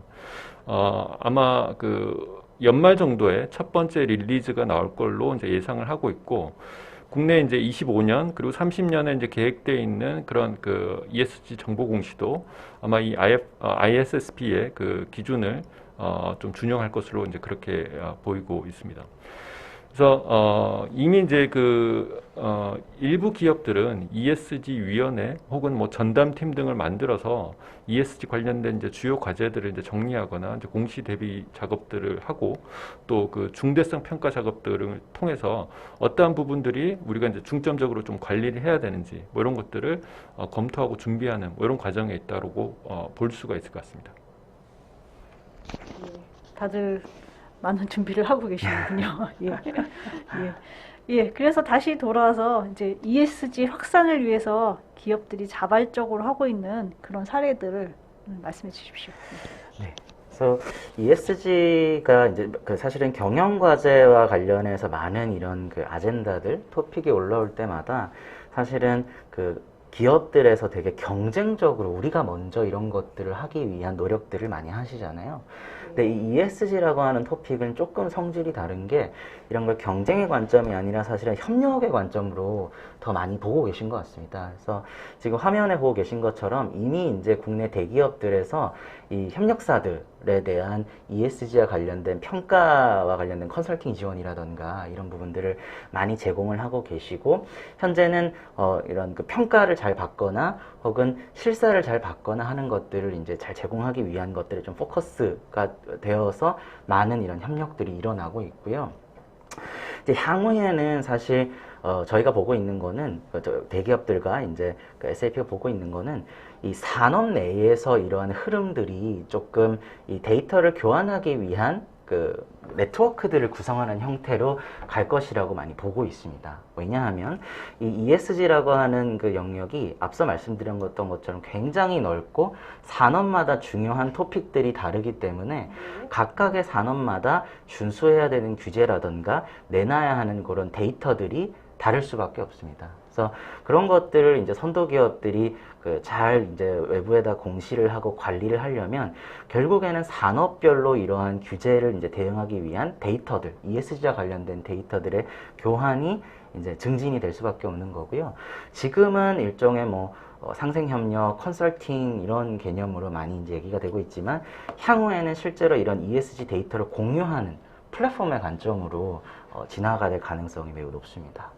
[SPEAKER 2] 아마 그 연말 정도에 첫 번째 릴리즈가 나올 걸로 이제 예상을 하고 있고 국내 이제 25년 그리고 30년에 이제 계획되어 있는 그런 그 ESG 정보 공시도 아마 이 ISSB의 그 기준을 좀 준용할 것으로 이제 그렇게 보이고 있습니다. 그래서 이미 이제 그 일부 기업들은 ESG 위원회 혹은 뭐 전담팀 등을 만들어서 ESG 관련된 이제 주요 과제들을 이제 정리하거나 이제 공시 대비 작업들을 하고 또 그 중대성 평가 작업들을 통해서 어떠한 부분들이 우리가 이제 중점적으로 좀 관리를 해야 되는지 뭐 이런 것들을 검토하고 준비하는 뭐 이런 과정에 있다라고 볼 수가 있을 것 같습니다.
[SPEAKER 1] 다들 많은 준비를 하고 계시는군요. 예. 예. 예. 그래서 다시 돌아와서 이제 ESG 확산을 위해서 기업들이 자발적으로 하고 있는 그런 사례들을 말씀해 주십시오.
[SPEAKER 3] 네. 그래서 ESG가 이제 그 사실은 경영 과제와 관련해서 많은 이런 그 아젠다들, 토픽이 올라올 때마다 사실은 그 기업들에서 되게 경쟁적으로 우리가 먼저 이런 것들을 하기 위한 노력들을 많이 하시잖아요. 근데 이 ESG라고 하는 토픽은 조금 성질이 다른 게 이런 걸 경쟁의 관점이 아니라 사실은 협력의 관점으로 더 많이 보고 계신 것 같습니다. 그래서 지금 화면에 보고 계신 것처럼 이미 이제 국내 대기업들에서 이 협력사들에 대한 ESG와 관련된 평가와 관련된 컨설팅 지원이라던가 이런 부분들을 많이 제공을 하고 계시고 현재는 이런 그 평가를 잘 받거나 혹은 실사를 잘 받거나 하는 것들을 이제 잘 제공하기 위한 것들에 좀 포커스가 되어서 많은 이런 협력들이 일어나고 있고요. 이제 향후에는 사실 저희가 보고 있는 거는 대기업들과 이제 그 SAP가 보고 있는 거는 이 산업 내에서 이러한 흐름들이 조금 이 데이터를 교환하기 위한 그 네트워크들을 구성하는 형태로 갈 것이라고 많이 보고 있습니다. 왜냐하면 이 ESG라고 하는 그 영역이 앞서 말씀드렸던 것처럼 굉장히 넓고 산업마다 중요한 토픽들이 다르기 때문에 각각의 산업마다 준수해야 되는 규제라던가 내놔야 하는 그런 데이터들이 다를 수밖에 없습니다. 그래서 그런 것들을 이제 선도 기업들이 잘 이제 외부에다 공시를 하고 관리를 하려면 결국에는 산업별로 이러한 규제를 이제 대응하기 위한 데이터들, ESG와 관련된 데이터들의 교환이 이제 증진이 될 수밖에 없는 거고요. 지금은 일종의 뭐 상생협력, 컨설팅 이런 개념으로 많이 이제 얘기가 되고 있지만 향후에는 실제로 이런 ESG 데이터를 공유하는 플랫폼의 관점으로 진화가 될 가능성이 매우 높습니다.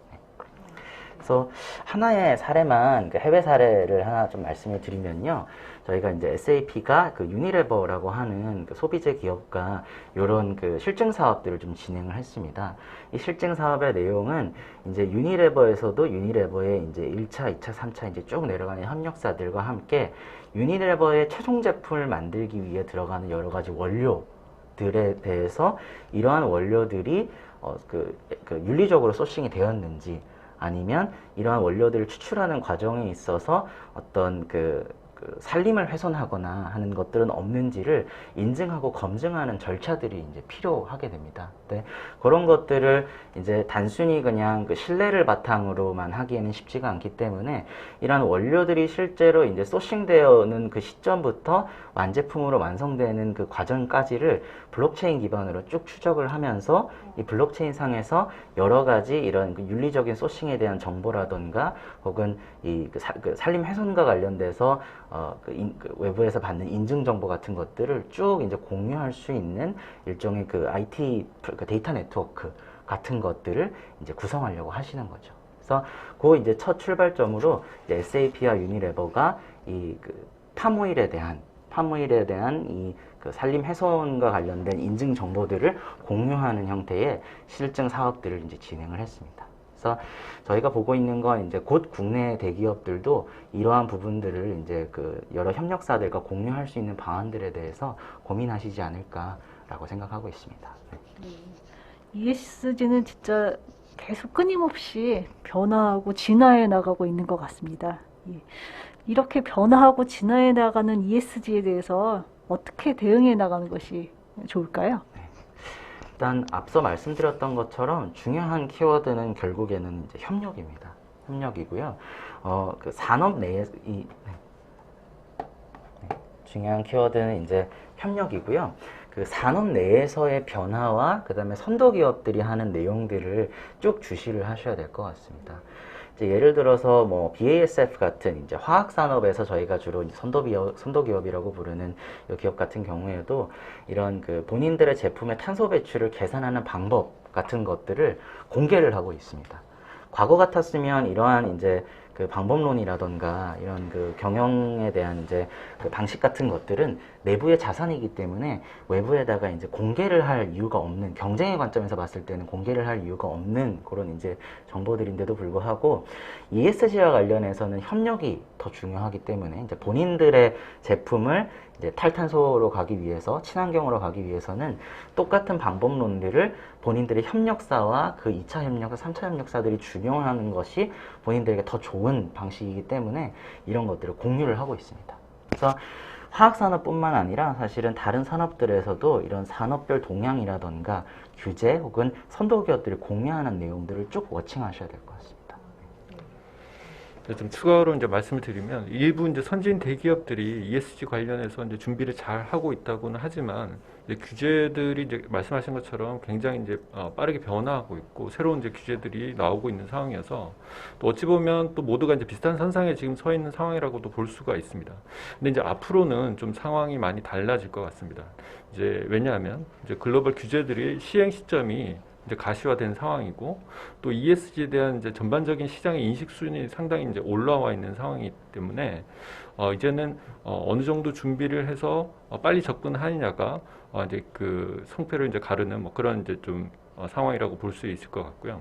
[SPEAKER 3] 그래서 하나의 사례만 해외 사례를 하나 좀 말씀을 드리면요. 저희가 이제 SAP가 그 유니레버라고 하는 그 소비재 기업과 이런 그 실증 사업들을 좀 진행을 했습니다. 이 실증 사업의 내용은 이제 유니레버에서도 유니레버의 이제 1차, 2차, 3차 이제 쭉 내려가는 협력사들과 함께 유니레버의 최종 제품을 만들기 위해 들어가는 여러 가지 원료들에 대해서 이러한 원료들이 윤리적으로 소싱이 되었는지 아니면 이러한 원료들을 추출하는 과정에 있어서 어떤 산림을 훼손하거나 하는 것들은 없는지를 인증하고 검증하는 절차들이 이제 필요하게 됩니다. 네, 그런 것들을 이제 단순히 그냥 신뢰를 바탕으로만 하기에는 쉽지가 않기 때문에 이러한 원료들이 실제로 이제 소싱되어는 그 시점부터 완제품으로 완성되는 그 과정까지를 블록체인 기반으로 쭉 추적을 하면서 이 블록체인 상에서 여러 가지 이런 윤리적인 소싱에 대한 정보라던가 혹은 이 산림 훼손과 관련돼서 외부에서 받는 인증 정보 같은 것들을 쭉 이제 공유할 수 있는 일종의 IT 데이터 네트워크가 같은 것들을 이제 구성하려고 하시는 거죠. 그래서 그 이제 첫 출발점으로 이제 SAP와 유니레버가 이 그 팜오일에 대한 이 그 산림 훼손과 관련된 인증 정보들을 공유하는 형태의 실증 사업들을 이제 진행을 했습니다. 그래서 저희가 보고 있는 건 이제 곧 국내 대기업들도 이러한 부분들을 이제 그 여러 협력사들과 공유할 수 있는 방안들에 대해서 고민하시지 않을까라고 생각하고 있습니다.
[SPEAKER 1] ESG는 진짜 계속 끊임없이 변화하고 진화해 나가고 있는 것 같습니다. 예. 이렇게 변화하고 진화해 나가는 ESG에 대해서 어떻게 대응해 나가는 것이 좋을까요?
[SPEAKER 3] 일단 앞서 말씀드렸던 것처럼 중요한 키워드는 결국에는 이제 협력입니다. 협력이고요. 그 산업 내에 중요한 키워드는 이제 협력이고요. 그 산업 내에서의 변화와 그다음에 선도 기업들이 하는 내용들을 쭉 주시를 하셔야 될 것 같습니다. 이제 예를 들어서 뭐 BASF 같은 이제 화학 산업에서 저희가 주로 선도 기업이라고 부르는 이 기업 같은 경우에도 이런 그 본인들의 제품의 탄소 배출을 계산하는 방법 같은 것들을 공개를 하고 있습니다. 과거 같았으면 이러한 이제 그 방법론이라던가 이런 그 경영에 대한 이제 그 방식 같은 것들은 내부의 자산이기 때문에 외부에다가 이제 공개를 할 이유가 없는, 경쟁의 관점에서 봤을 때는 공개를 할 이유가 없는 그런 이제 정보들인데도 불구하고 ESG와 관련해서는 협력이 더 중요하기 때문에 이제 본인들의 제품을 이제 탈탄소로 가기 위해서, 친환경으로 가기 위해서는 똑같은 방법론들을 본인들의 협력사와 그 2차 협력사, 3차 협력사들이 준용하는 것이 본인들에게 더 좋은 방식이기 때문에 이런 것들을 공유를 하고 있습니다. 그래서 화학산업뿐만 아니라 사실은 다른 산업들에서도 이런 산업별 동향이라던가 규제 혹은 선도기업들이 공유하는 내용들을 쭉 워칭하셔야 될 것 같습니다.
[SPEAKER 2] 좀 추가로 이제 말씀을 드리면 일부 이제 선진 대기업들이 ESG 관련해서 이제 준비를 잘 하고 있다고는 하지만 이제 규제들이 이제 말씀하신 것처럼 굉장히 이제 빠르게 변화하고 있고 새로운 이제 규제들이 나오고 있는 상황이어서 또 어찌 보면 또 모두가 이제 비슷한 선상에 지금 서 있는 상황이라고도 볼 수가 있습니다. 근데 이제 앞으로는 좀 상황이 많이 달라질 것 같습니다. 이제 왜냐하면 이제 글로벌 규제들이 시행 시점이 이제 가시화된 상황이고 또 ESG에 대한 이제 전반적인 시장의 인식 수준이 상당히 이제 올라와 있는 상황이기 때문에 이제는 어느 정도 준비를 해서 빨리 접근하느냐가 이제 그 성패를 이제 가르는 뭐 그런 이제 좀 상황이라고 볼 수 있을 것 같고요.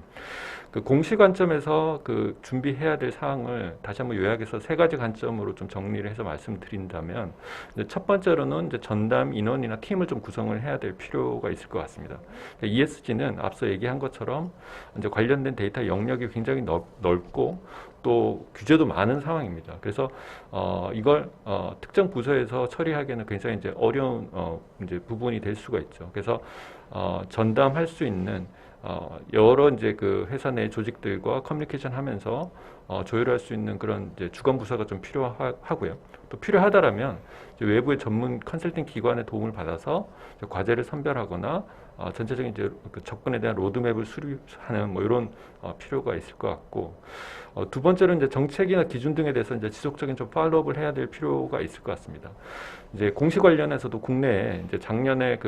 [SPEAKER 2] 그 공시 관점에서 그 준비해야 될 사항을 다시 한번 요약해서 세 가지 관점으로 좀 정리를 해서 말씀드린다면 이제 첫 번째로는 이제 전담 인원이나 팀을 좀 구성을 해야 될 필요가 있을 것 같습니다. ESG는 앞서 얘기한 것처럼 이제 관련된 데이터 영역이 굉장히 넓고 또 규제도 많은 상황입니다. 그래서 이걸 특정 부서에서 처리하기에는 굉장히 이제 어려운 이제 부분이 될 수가 있죠. 그래서 전담할 수 있는 여러 이제 그 회사 내 조직들과 커뮤니케이션 하면서 조율할 수 있는 그런 이제 주관 부서가 좀 필요하고요. 또 필요하다라면 이제 외부의 전문 컨설팅 기관의 도움을 받아서 과제를 선별하거나 전체적인 이제 그 접근에 대한 로드맵을 수립하는 뭐 이런 필요가 있을 것 같고 두 번째로는 이제 정책이나 기준 등에 대해서 이제 지속적인 좀 팔로우업을 해야 될 필요가 있을 것 같습니다. 이제 공시 관련해서도 국내에 이제 작년에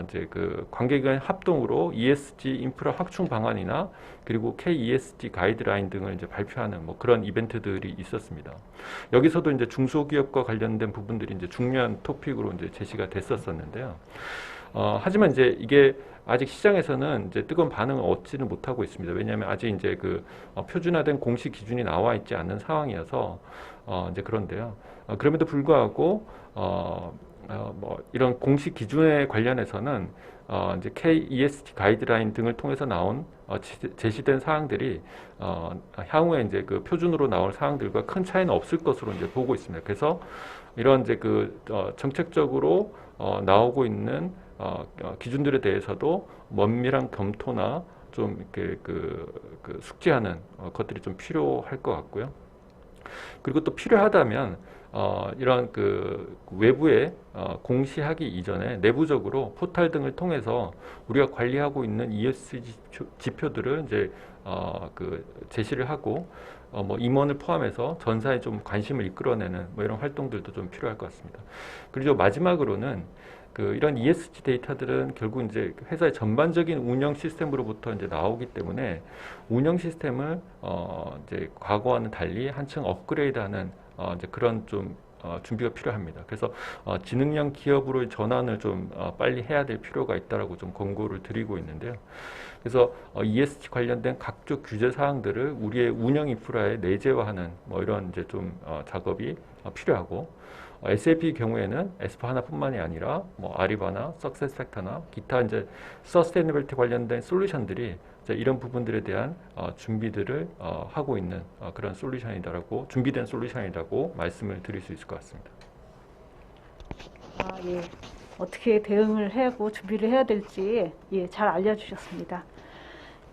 [SPEAKER 2] 이제 그 관계기관 합동으로 ESG 인프라 확충 방안이나 그리고 KESG 가이드라인 등을 이제 발표하는 뭐 그런 이벤트들이 있었습니다. 여기서도 이제 중소기업과 관련된 부분들이 이제 중요한 토픽으로 이제 제시가 됐었는데요. 하지만 이제 이게 아직 시장에서는 이제 뜨거운 반응을 얻지는 못하고 있습니다. 왜냐하면 아직 이제 그 표준화된 공시 기준이 나와 있지 않는 상황이어서 이제 그런데요. 그럼에도 불구하고 뭐 이런 공시 기준에 관련해서는 이제 KESG 가이드라인 등을 통해서 나온 제시된 사항들이 향후에 이제 그 표준으로 나올 사항들과 큰 차이는 없을 것으로 이제 보고 있습니다. 그래서 이런 이제 그 정책적으로 나오고 있는 기준들에 대해서도 면밀한 검토나 좀 이렇게 그 숙지하는 것들이 좀 필요할 것 같고요. 그리고 또 필요하다면 이런 그 외부에 공시하기 이전에 내부적으로 포털 등을 통해서 우리가 관리하고 있는 ESG 지표들을 이제 그 제시를 하고 뭐 임원을 포함해서 전사에 좀 관심을 이끌어내는 뭐 이런 활동들도 좀 필요할 것 같습니다. 그리고 마지막으로는 이런 ESG 데이터들은 결국 이제 회사의 전반적인 운영 시스템으로부터 이제 나오기 때문에 운영 시스템을 이제 과거와는 달리 한층 업그레이드하는 이제 그런 좀 준비가 필요합니다. 그래서 지능형 기업으로 전환을 좀 빨리 해야 될 필요가 있다라고 좀 권고를 드리고 있는데요. 그래서 ESG 관련된 각종 규제 사항들을 우리의 운영 인프라에 내재화하는 뭐 이런 이제 좀 작업이 필요하고, SAP 경우에는 S/4하나뿐만이 아니라 뭐 아리바나, 석세스팩터나 기타 이제 서스테이너빌티 관련된 솔루션들이 이제 이런 부분들에 대한 준비들을 하고 있는 그런 솔루션이다라고, 준비된 솔루션이라고 말씀을 드릴 수 있을 것 같습니다.
[SPEAKER 1] 예. 어떻게 대응을 하고 준비를 해야 될지 잘 알려주셨습니다.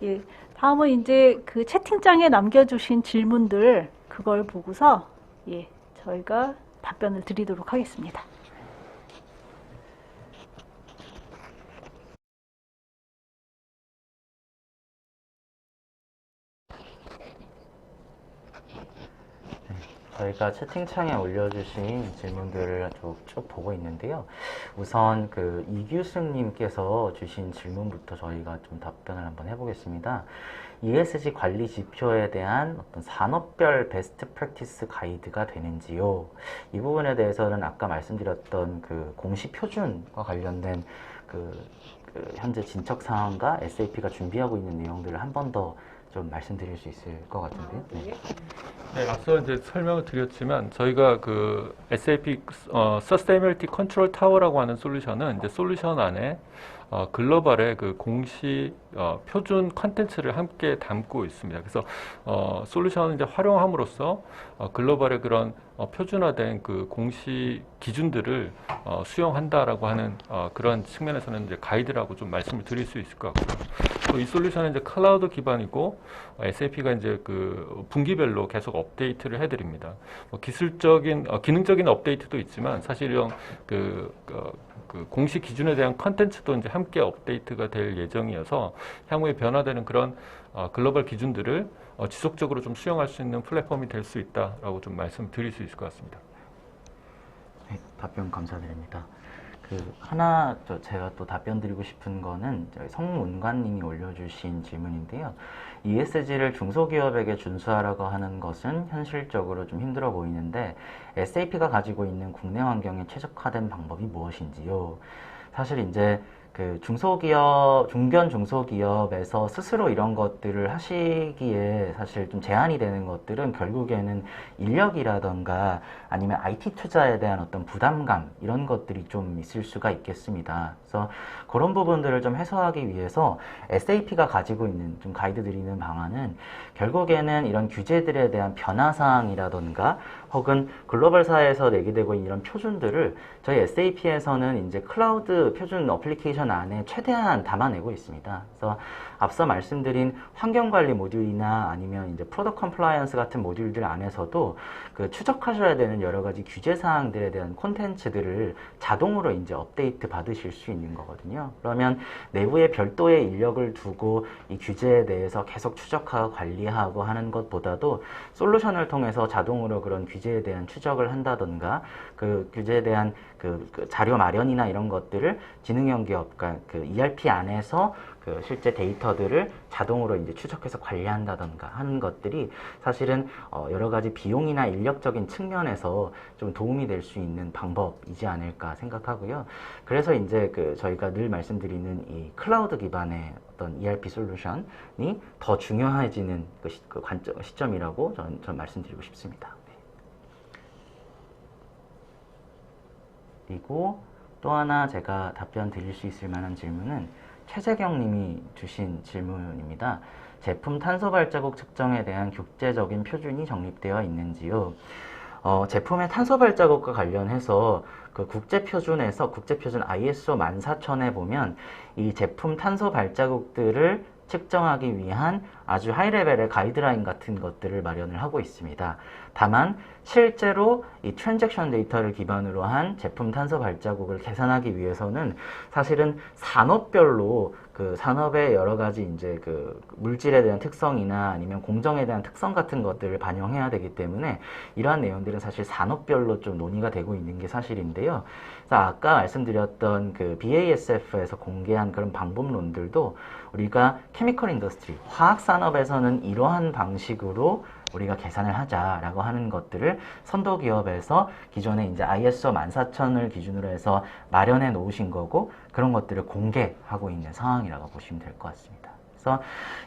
[SPEAKER 1] 예. 다음은 이제 그 채팅창에 남겨주신 질문들 그걸 보고서 저희가 답변을 드리도록 하겠습니다.
[SPEAKER 3] 저희가 채팅창에 올려주신 질문들을 쭉 보고 있는데요. 우선 그 이규승님께서 주신 질문부터 저희가 좀 답변을 한번 해보겠습니다. ESG 관리 지표에 대한 어떤 산업별 베스트 프랙티스 가이드가 되는지요? 이 부분에 대해서는 아까 말씀드렸던 그 공시 표준과 관련된 현재 진척 사항과 SAP가 준비하고 있는 내용들을 한 번 더 좀 말씀드릴 수 있을 것 같은데요.
[SPEAKER 2] 네, 앞서 이제 설명을 드렸지만 저희가 그 SAP Sustainability Control Tower라고 하는 솔루션은 이제 솔루션 안에 글로벌의 그 공시 표준 컨텐츠를 함께 담고 있습니다. 그래서 솔루션을 이제 활용함으로써 글로벌의 그런 표준화된 그 공시 기준들을 수용한다라고 하는 그런 측면에서는 이제 가이드라고 좀 말씀을 드릴 수 있을 것 같고요. 또 이 솔루션은 이제 클라우드 기반이고 SAP가 이제 그 분기별로 계속 업데이트를 해드립니다. 뭐 기술적인 기능적인 업데이트도 있지만 사실 이런 그 공시 기준에 대한 컨텐츠도 이제 함께 업데이트가 될 예정이어서 향후에 변화되는 그런 글로벌 기준들을 지속적으로 좀 수용할 수 있는 플랫폼이 될 수 있다라고 좀 말씀드릴 수 있을 것 같습니다.
[SPEAKER 3] 네, 답변 감사드립니다. 제가 또 답변 드리고 싶은 거는 저희 성문관님이 올려주신 질문인데요. ESG를 중소기업에게 준수하라고 하는 것은 현실적으로 좀 힘들어 보이는데 SAP가 가지고 있는 국내 환경에 최적화된 방법이 무엇인지요? 사실 이제 그 중견 중소기업에서 스스로 이런 것들을 하시기에 사실 좀 제한이 되는 것들은 결국에는 인력이라던가 아니면 IT 투자에 대한 어떤 부담감 이런 것들이 좀 있을 수가 있겠습니다. 그래서 그런 부분들을 좀 해소하기 위해서 SAP가 가지고 있는 좀 가이드 드리는 방안은 결국에는 이런 규제들에 대한 변화사항이라던가 혹은 글로벌 사회에서 내기되고 있는 이런 표준들을 저희 SAP에서는 이제 클라우드 표준 어플리케이션 안에 최대한 담아내고 있습니다. 그래서 앞서 말씀드린 환경관리 모듈이나 아니면 이제 프로덕트 컴플라이언스 같은 모듈들 안에서도 그 추적하셔야 되는 여러 가지 규제 사항들에 대한 콘텐츠들을 자동으로 이제 업데이트 받으실 수 있는 거거든요. 그러면 내부에 별도의 인력을 두고 이 규제에 대해서 계속 추적하고 관리하고 하는 것보다도 솔루션을 통해서 자동으로 그런 규제에 대한 추적을 한다던가 그 규제에 대한 그 자료 마련이나 이런 것들을 지능형 기업, 그러니까 그 ERP 안에서 그 실제 데이터들을 자동으로 이제 추적해서 관리한다던가 하는 것들이 사실은 여러 가지 비용이나 인력적인 측면에서 좀 도움이 될 수 있는 방법이지 않을까 생각하고요. 그래서 이제 저희가 늘 말씀드리는 이 클라우드 기반의 어떤 ERP 솔루션이 더 중요해지는 시점이라고 전 말씀드리고 싶습니다. 그리고 또 하나 제가 답변 드릴 수 있을 만한 질문은 최재경 님이 주신 질문입니다. 제품 탄소 발자국 측정에 대한 국제적인 표준이 정립되어 있는지요? 제품의 탄소 발자국과 관련해서 그 국제표준에서 국제표준 ISO 14000에 보면 이 제품 탄소 발자국들을 측정하기 위한 아주 하이 레벨의 가이드라인 같은 것들을 마련을 하고 있습니다. 다만 실제로 이 트랜잭션 데이터를 기반으로 한 제품 탄소 발자국을 계산하기 위해서는 사실은 산업별로 그 산업의 여러 가지 이제 그 물질에 대한 특성이나 아니면 공정에 대한 특성 같은 것들을 반영해야 되기 때문에 이러한 내용들은 사실 산업별로 좀 논의가 되고 있는 게 사실인데요. 그래서 아까 말씀드렸던 그 BASF에서 공개한 그런 방법론들도 우리가 케미컬 인더스트리, 화학 산업에서는 이러한 방식으로 우리가 계산을 하자라고 하는 것들을 선도 기업에서 기존에 이제 ISO 14000을 기준으로 해서 마련해 놓으신 거고 그런 것들을 공개하고 있는 상황이라고 보시면 될 것 같습니다. 그래서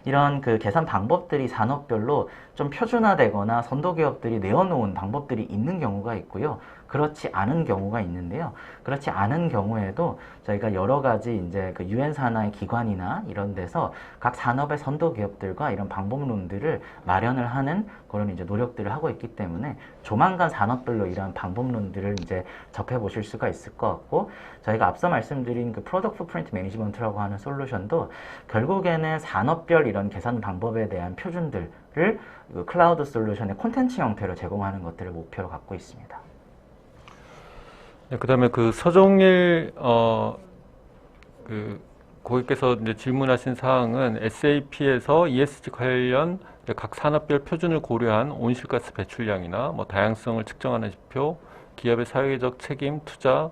[SPEAKER 3] 이런 그 계산 방법들이 산업별로 좀 표준화되거나 선도 기업들이 내어놓은 방법들이 있는 경우가 있고요. 그렇지 않은 경우가 있는데요. 그렇지 않은 경우에도 저희가 여러 가지 이제 그 유엔 산하의 기관이나 이런 데서 각 산업의 선도 기업들과 이런 방법론들을 마련을 하는 그런 이제 노력들을 하고 있기 때문에 조만간 산업별로 이러한 방법론들을 이제 접해 보실 수가 있을 것 같고 저희가 앞서 말씀드린 그 프로덕트 풋프린트 매니지먼트라고 하는 솔루션도 결국에는 산업별 이런 계산 방법에 대한 표준들을 그 클라우드 솔루션의 콘텐츠 형태로 제공하는 것들을 목표로 갖고 있습니다.
[SPEAKER 2] 네, 그다음에 그 서종일 그 고객께서 이제 질문하신 사항은 SAP에서 ESG 관련 각 산업별 표준을 고려한 온실가스 배출량이나 뭐 다양성을 측정하는 지표, 기업의 사회적 책임, 투자,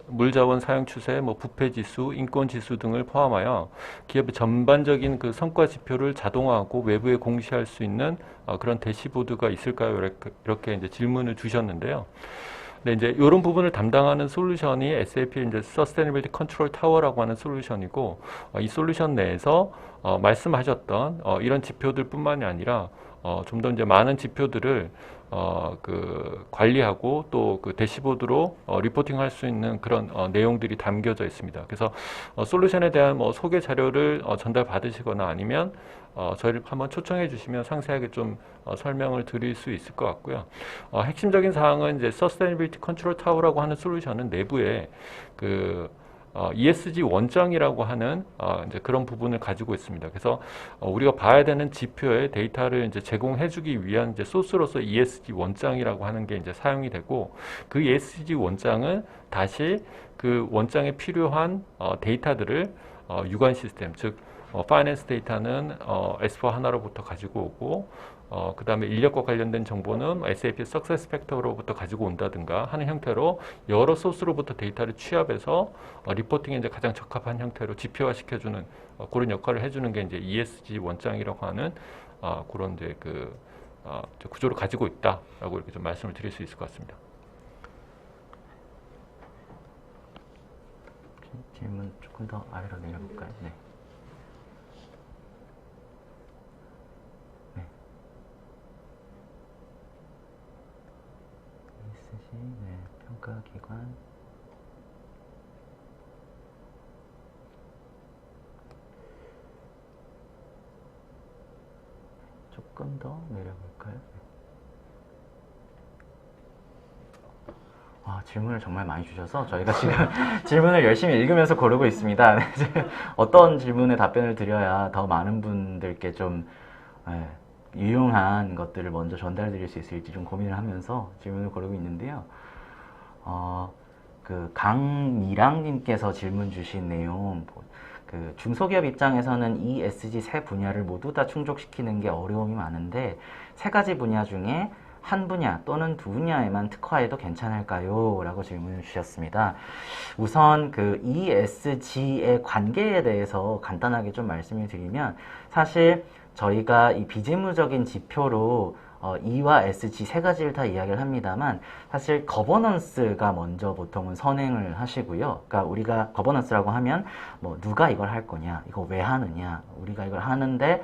[SPEAKER 2] 물자원 사용 추세, 뭐 부패 지수, 인권 지수 등을 포함하여 기업의 전반적인 그 성과 지표를 자동화하고 외부에 공시할 수 있는 그런 대시보드가 있을까요? 이렇게 이제 질문을 주셨는데요. 네, 이제 이런 부분을 담당하는 솔루션이 SAP 이제 Sustainability Control Tower라고 하는 솔루션이고 이 솔루션 내에서 말씀하셨던 이런 지표들뿐만이 아니라 좀 더 이제 많은 지표들을 그 관리하고 또 그 대시보드로 리포팅할 수 있는 그런 내용들이 담겨져 있습니다. 그래서 솔루션에 대한 뭐 소개 자료를 전달 받으시거나 아니면 저희를 한번 초청해 주시면 상세하게 좀 설명을 드릴 수 있을 것 같고요. 핵심적인 사항은 이제 Sustainability Control Tower라고 하는 솔루션은 내부에 그 ESG 원장이라고 하는 이제 그런 부분을 가지고 있습니다. 그래서 우리가 봐야 되는 지표의 데이터를 이제 제공해주기 위한 이제 소스로서 ESG 원장이라고 하는 게 이제 사용이 되고 그 ESG 원장은 다시 그 원장에 필요한 데이터들을 유관 시스템, 즉 파이낸스 데이터는 S4 하나로부터 가지고 오고 그 다음에 인력과 관련된 정보는 SAP Success Factor로부터 가지고 온다든가 하는 형태로 여러 소스로부터 데이터를 취합해서 리포팅에 이제 가장 적합한 형태로 지표화 시켜주는 그런 역할을 해주는 게 이제 ESG 원장이라고 하는 그런 이제 그 구조를 가지고 있다라고 이렇게 좀 말씀을 드릴 수 있을 것 같습니다.
[SPEAKER 3] 질문 조금 더 아래로 내려볼까요? 네. 네, 평가기관 조금 더 내려볼까요? 질문을 정말 많이 주셔서 저희가 지금 질문을 열심히 읽으면서 고르고 있습니다. 어떤 질문에 답변을 드려야 더 많은 분들께 좀 유용한 것들을 먼저 전달드릴 수 있을지 좀 고민을 하면서 질문을 고르고 있는데요. 그 강미랑님께서 질문 주신 내용, 그 중소기업 입장에서는 이 ESG 세 분야를 모두 다 충족시키는 게 어려움이 많은데 세 가지 분야 중에 한 분야 또는 두 분야에만 특화해도 괜찮을까요? 라고 질문을 주셨습니다. 우선 그 ESG의 관계에 대해서 간단하게 좀 말씀을 드리면 사실 저희가 이 비재무적인 지표로 E와 SG 세 가지를 다 이야기를 합니다만 사실 거버넌스가 먼저 보통은 선행을 하시고요. 그러니까 우리가 거버넌스라고 하면 뭐 누가 이걸 할 거냐, 이거 왜 하느냐, 우리가 이걸 하는데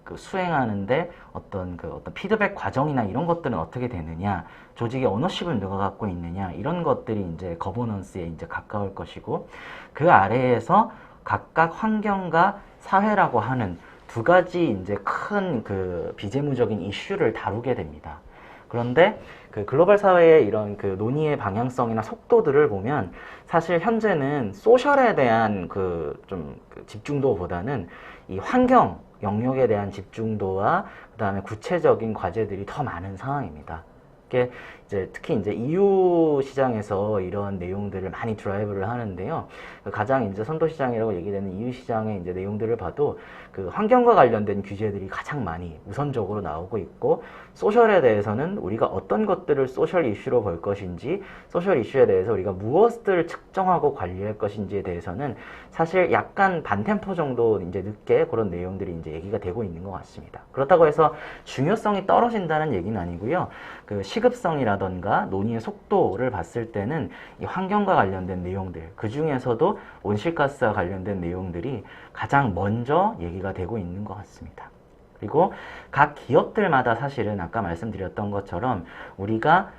[SPEAKER 3] 그 수행하는데 어떤 피드백 과정이나 이런 것들은 어떻게 되느냐, 조직의 오너십을 누가 갖고 있느냐 이런 것들이 이제 거버넌스에 이제 가까울 것이고 그 아래에서 각각 환경과 사회라고 하는 두 가지 이제 큰 그 비재무적인 이슈를 다루게 됩니다. 그런데 그 글로벌 사회의 이런 그 논의의 방향성이나 속도들을 보면 사실 현재는 소셜에 대한 그 좀 집중도보다는 이 환경 영역에 대한 집중도와 그다음에 구체적인 과제들이 더 많은 상황입니다. 이게 이제 특히 이제 EU 시장에서 이런 내용들을 많이 드라이브를 하는데요. 가장 이제 선도 시장이라고 얘기되는 EU 시장의 이제 내용들을 봐도 그 환경과 관련된 규제들이 가장 많이 우선적으로 나오고 있고, 소셜에 대해서는 우리가 어떤 것들을 소셜 이슈로 볼 것인지, 소셜 이슈에 대해서 우리가 무엇을 측정하고 관리할 것인지에 대해서는 사실 약간 반템포 정도 이제 늦게 그런 내용들이 이제 얘기가 되고 있는 것 같습니다. 그렇다고 해서 중요성이 떨어진다는 얘기는 아니고요. 그 시급성이라던가 논의의 속도를 봤을 때는 이 환경과 관련된 내용들, 그 중에서도 온실가스와 관련된 내용들이 가장 먼저 얘기가 되고 있는 것 같습니다. 그리고 각 기업들마다 사실은 아까 말씀드렸던 것처럼 우리가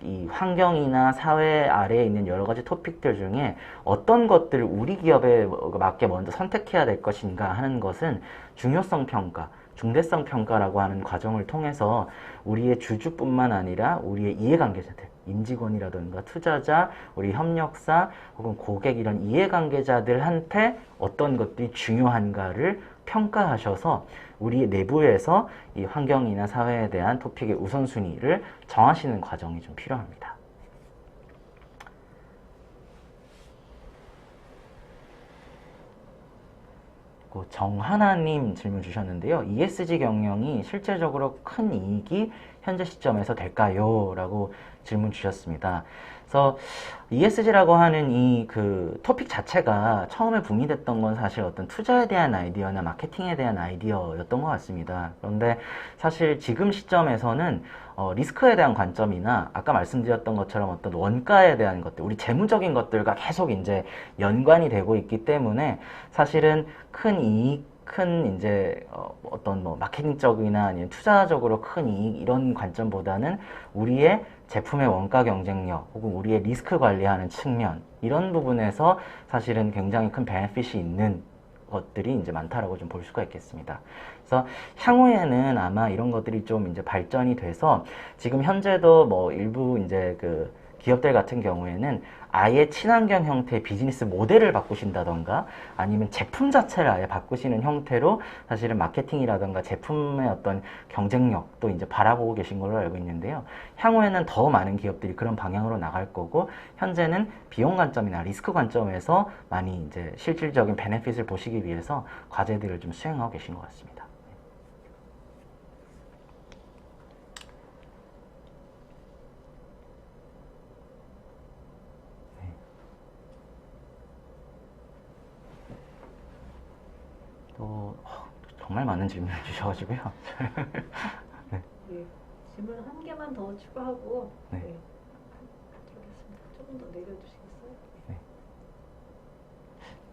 [SPEAKER 3] 이 환경이나 사회 아래에 있는 여러 가지 토픽들 중에 어떤 것들을 우리 기업에 맞게 먼저 선택해야 될 것인가 하는 것은 중요성 평가, 중대성 평가라고 하는 과정을 통해서 우리의 주주뿐만 아니라 우리의 이해관계자들, 임직원이라든가 투자자, 우리 협력사 혹은 고객 이런 이해관계자들한테 어떤 것들이 중요한가를 평가하셔서 우리 내부에서 이 환경이나 사회에 대한 토픽의 우선순위를 정하시는 과정이 좀 필요합니다. 정하나님 질문 주셨는데요. ESG 경영이 실제적으로 큰 이익이 현재 시점에서 될까요? 라고 질문 주셨습니다. 그래서 ESG라고 하는 이 그 토픽 자체가 처음에 붐이 됐던 건 사실 어떤 투자에 대한 아이디어나 마케팅에 대한 아이디어였던 것 같습니다. 그런데 사실 지금 시점에서는 리스크에 대한 관점이나 아까 말씀드렸던 것처럼 어떤 원가에 대한 것들, 우리 재무적인 것들과 계속 이제 연관이 되고 있기 때문에 사실은 큰 이익, 큰 이제 어떤 뭐 마케팅적이나 아니면 투자적으로 큰 이익 이런 관점보다는 우리의 제품의 원가 경쟁력 혹은 우리의 리스크 관리하는 측면 이런 부분에서 사실은 굉장히 큰 베네핏이 있는 것들이 이제 많다라고 좀 볼 수가 있겠습니다. 그래서 향후에는 아마 이런 것들이 좀 이제 발전이 돼서 지금 현재도 뭐 일부 이제 그 기업들 같은 경우에는 아예 친환경 형태의 비즈니스 모델을 바꾸신다던가 아니면 제품 자체를 아예 바꾸시는 형태로 사실은 마케팅이라던가 제품의 어떤 경쟁력도 이제 바라보고 계신 걸로 알고 있는데요. 향후에는 더 많은 기업들이 그런 방향으로 나갈 거고, 현재는 비용 관점이나 리스크 관점에서 많이 이제 실질적인 베네핏을 보시기 위해서 과제들을 좀 수행하고 계신 것 같습니다. 또 정말 많은 질문을 주셔가지고요.
[SPEAKER 1] 네, 질문 한 개만 더 추가하고
[SPEAKER 3] 네.
[SPEAKER 1] 네, 하겠습니다. 조금 더 내려주시겠어요?
[SPEAKER 3] 네.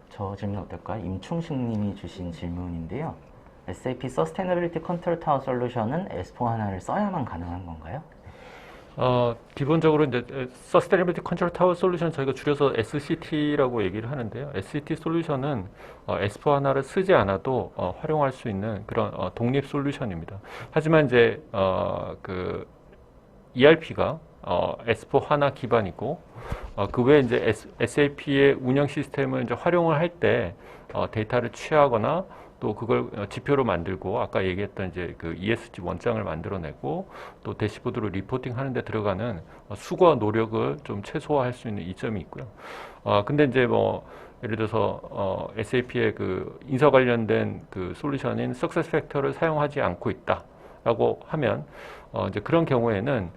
[SPEAKER 3] 저 질문 어떨까요? 임충식님이 주신 질문인데요. SAP Sustainability Control Tower 솔루션은 S4HANA를 써야만 가능한 건가요?
[SPEAKER 2] 기본적으로 이제 Sustainability Control Tower Solution 저희가 줄여서 SCT라고 얘기를 하는데요. SCT 솔루션은 S4HANA를 쓰지 않아도 활용할 수 있는 그런 독립 솔루션입니다. 하지만 이제 그 ERP가 S4HANA 기반이고 그 외에 이제 SAP의 운영 시스템을 이제 활용을 할 때 데이터를 취하거나 또 그걸 지표로 만들고 아까 얘기했던 이제 그 ESG 원장을 만들어내고 또 대시보드로 리포팅 하는 데 들어가는 수고와 노력을 좀 최소화할 수 있는 이점이 있고요. 근데 이제 뭐 예를 들어서 SAP의 그 인사 관련된 그 솔루션인 SuccessFactor를 사용하지 않고 있다라고 하면 이제 그런 경우에는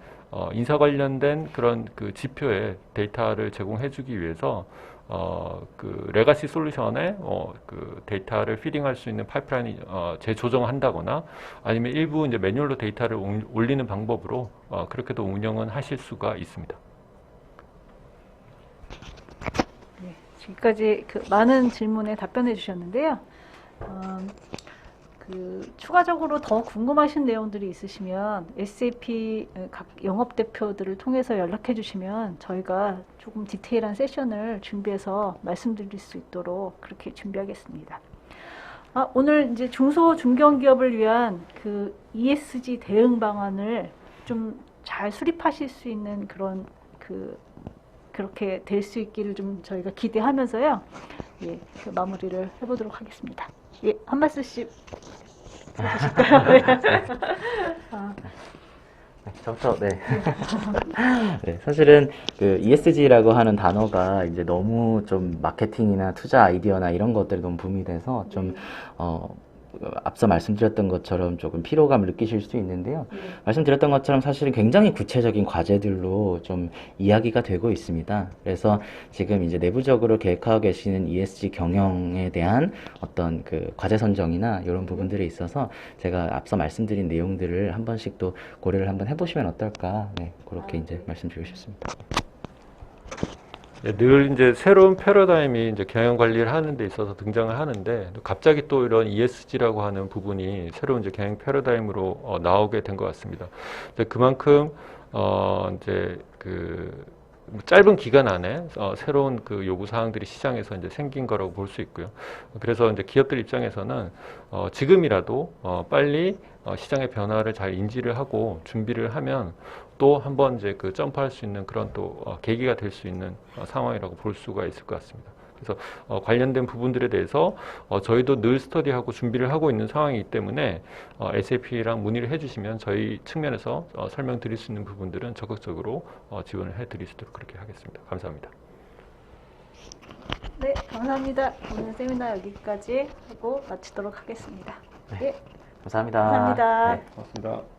[SPEAKER 2] 인사 관련된 그런 그 지표의 데이터를 제공해주기 위해서 그 레가시 솔루션에 그 데이터를 피딩할 수 있는 파이프라인이 재조정한다거나 아니면 일부 이제 매뉴얼로 데이터를 올리는 방법으로 그렇게도 운영은 하실 수가 있습니다.
[SPEAKER 1] 네, 지금까지 그 많은 질문에 답변해 주셨는데요. 그 추가적으로 더 궁금하신 내용들이 있으시면 SAP 각 영업대표들을 통해서 연락해 주시면 저희가 조금 디테일한 세션을 준비해서 말씀드릴 수 있도록 그렇게 준비하겠습니다. 오늘 이제 중소 중견기업을 위한 그 ESG 대응 방안을 좀 잘 수립하실 수 있는 그런 그렇게 될 수 있기를 좀 저희가 기대하면서요. 예, 그 마무리를 해보도록 하겠습니다. 예, 한 말씀씩 해주실까요?
[SPEAKER 3] 저부터, 네. 네, 사실은 그 ESG라고 하는 단어가 이제 너무 좀 마케팅이나 투자 아이디어나 이런 것들이 너무 붐이 돼서 좀, 앞서 말씀드렸던 것처럼 조금 피로감을 느끼실 수 있는데요. 말씀드렸던 것처럼 사실은 굉장히 구체적인 과제들로 좀 이야기가 되고 있습니다. 그래서 지금 이제 내부적으로 계획하고 계시는 ESG 경영에 대한 어떤 그 과제 선정이나 이런 부분들에 있어서 제가 앞서 말씀드린 내용들을 한 번씩 또 고려를 한번 해보시면 어떨까. 네, 그렇게 이제 말씀드리고 싶습니다.
[SPEAKER 2] 네, 늘 이제 새로운 패러다임이 이제 경영 관리를 하는 데 있어서 등장을 하는데 갑자기 또 이런 ESG라고 하는 부분이 새로운 이제 경영 패러다임으로 나오게 된 것 같습니다. 그만큼 이제 그 짧은 기간 안에 새로운 그 요구 사항들이 시장에서 이제 생긴 거라고 볼 수 있고요. 그래서 이제 기업들 입장에서는 지금이라도 빨리 시장의 변화를 잘 인지를 하고 준비를 하면 또 한번 이제 그 점프할 수 있는 그런 또 계기가 될 수 있는 상황이라고 볼 수가 있을 것 같습니다. 그래서 관련된 부분들에 대해서 저희도 늘 스터디하고 준비를 하고 있는 상황이기 때문에 SAP랑 문의를 해주시면 저희 측면에서 설명드릴 수 있는 부분들은 적극적으로 지원을 해드릴 수 있도록 그렇게 하겠습니다. 감사합니다.
[SPEAKER 1] 네, 감사합니다. 오늘 세미나 여기까지 하고 마치도록 하겠습니다. 예,
[SPEAKER 3] 감사합니다.
[SPEAKER 1] 감사합니다.
[SPEAKER 3] 네.
[SPEAKER 2] 고맙습니다.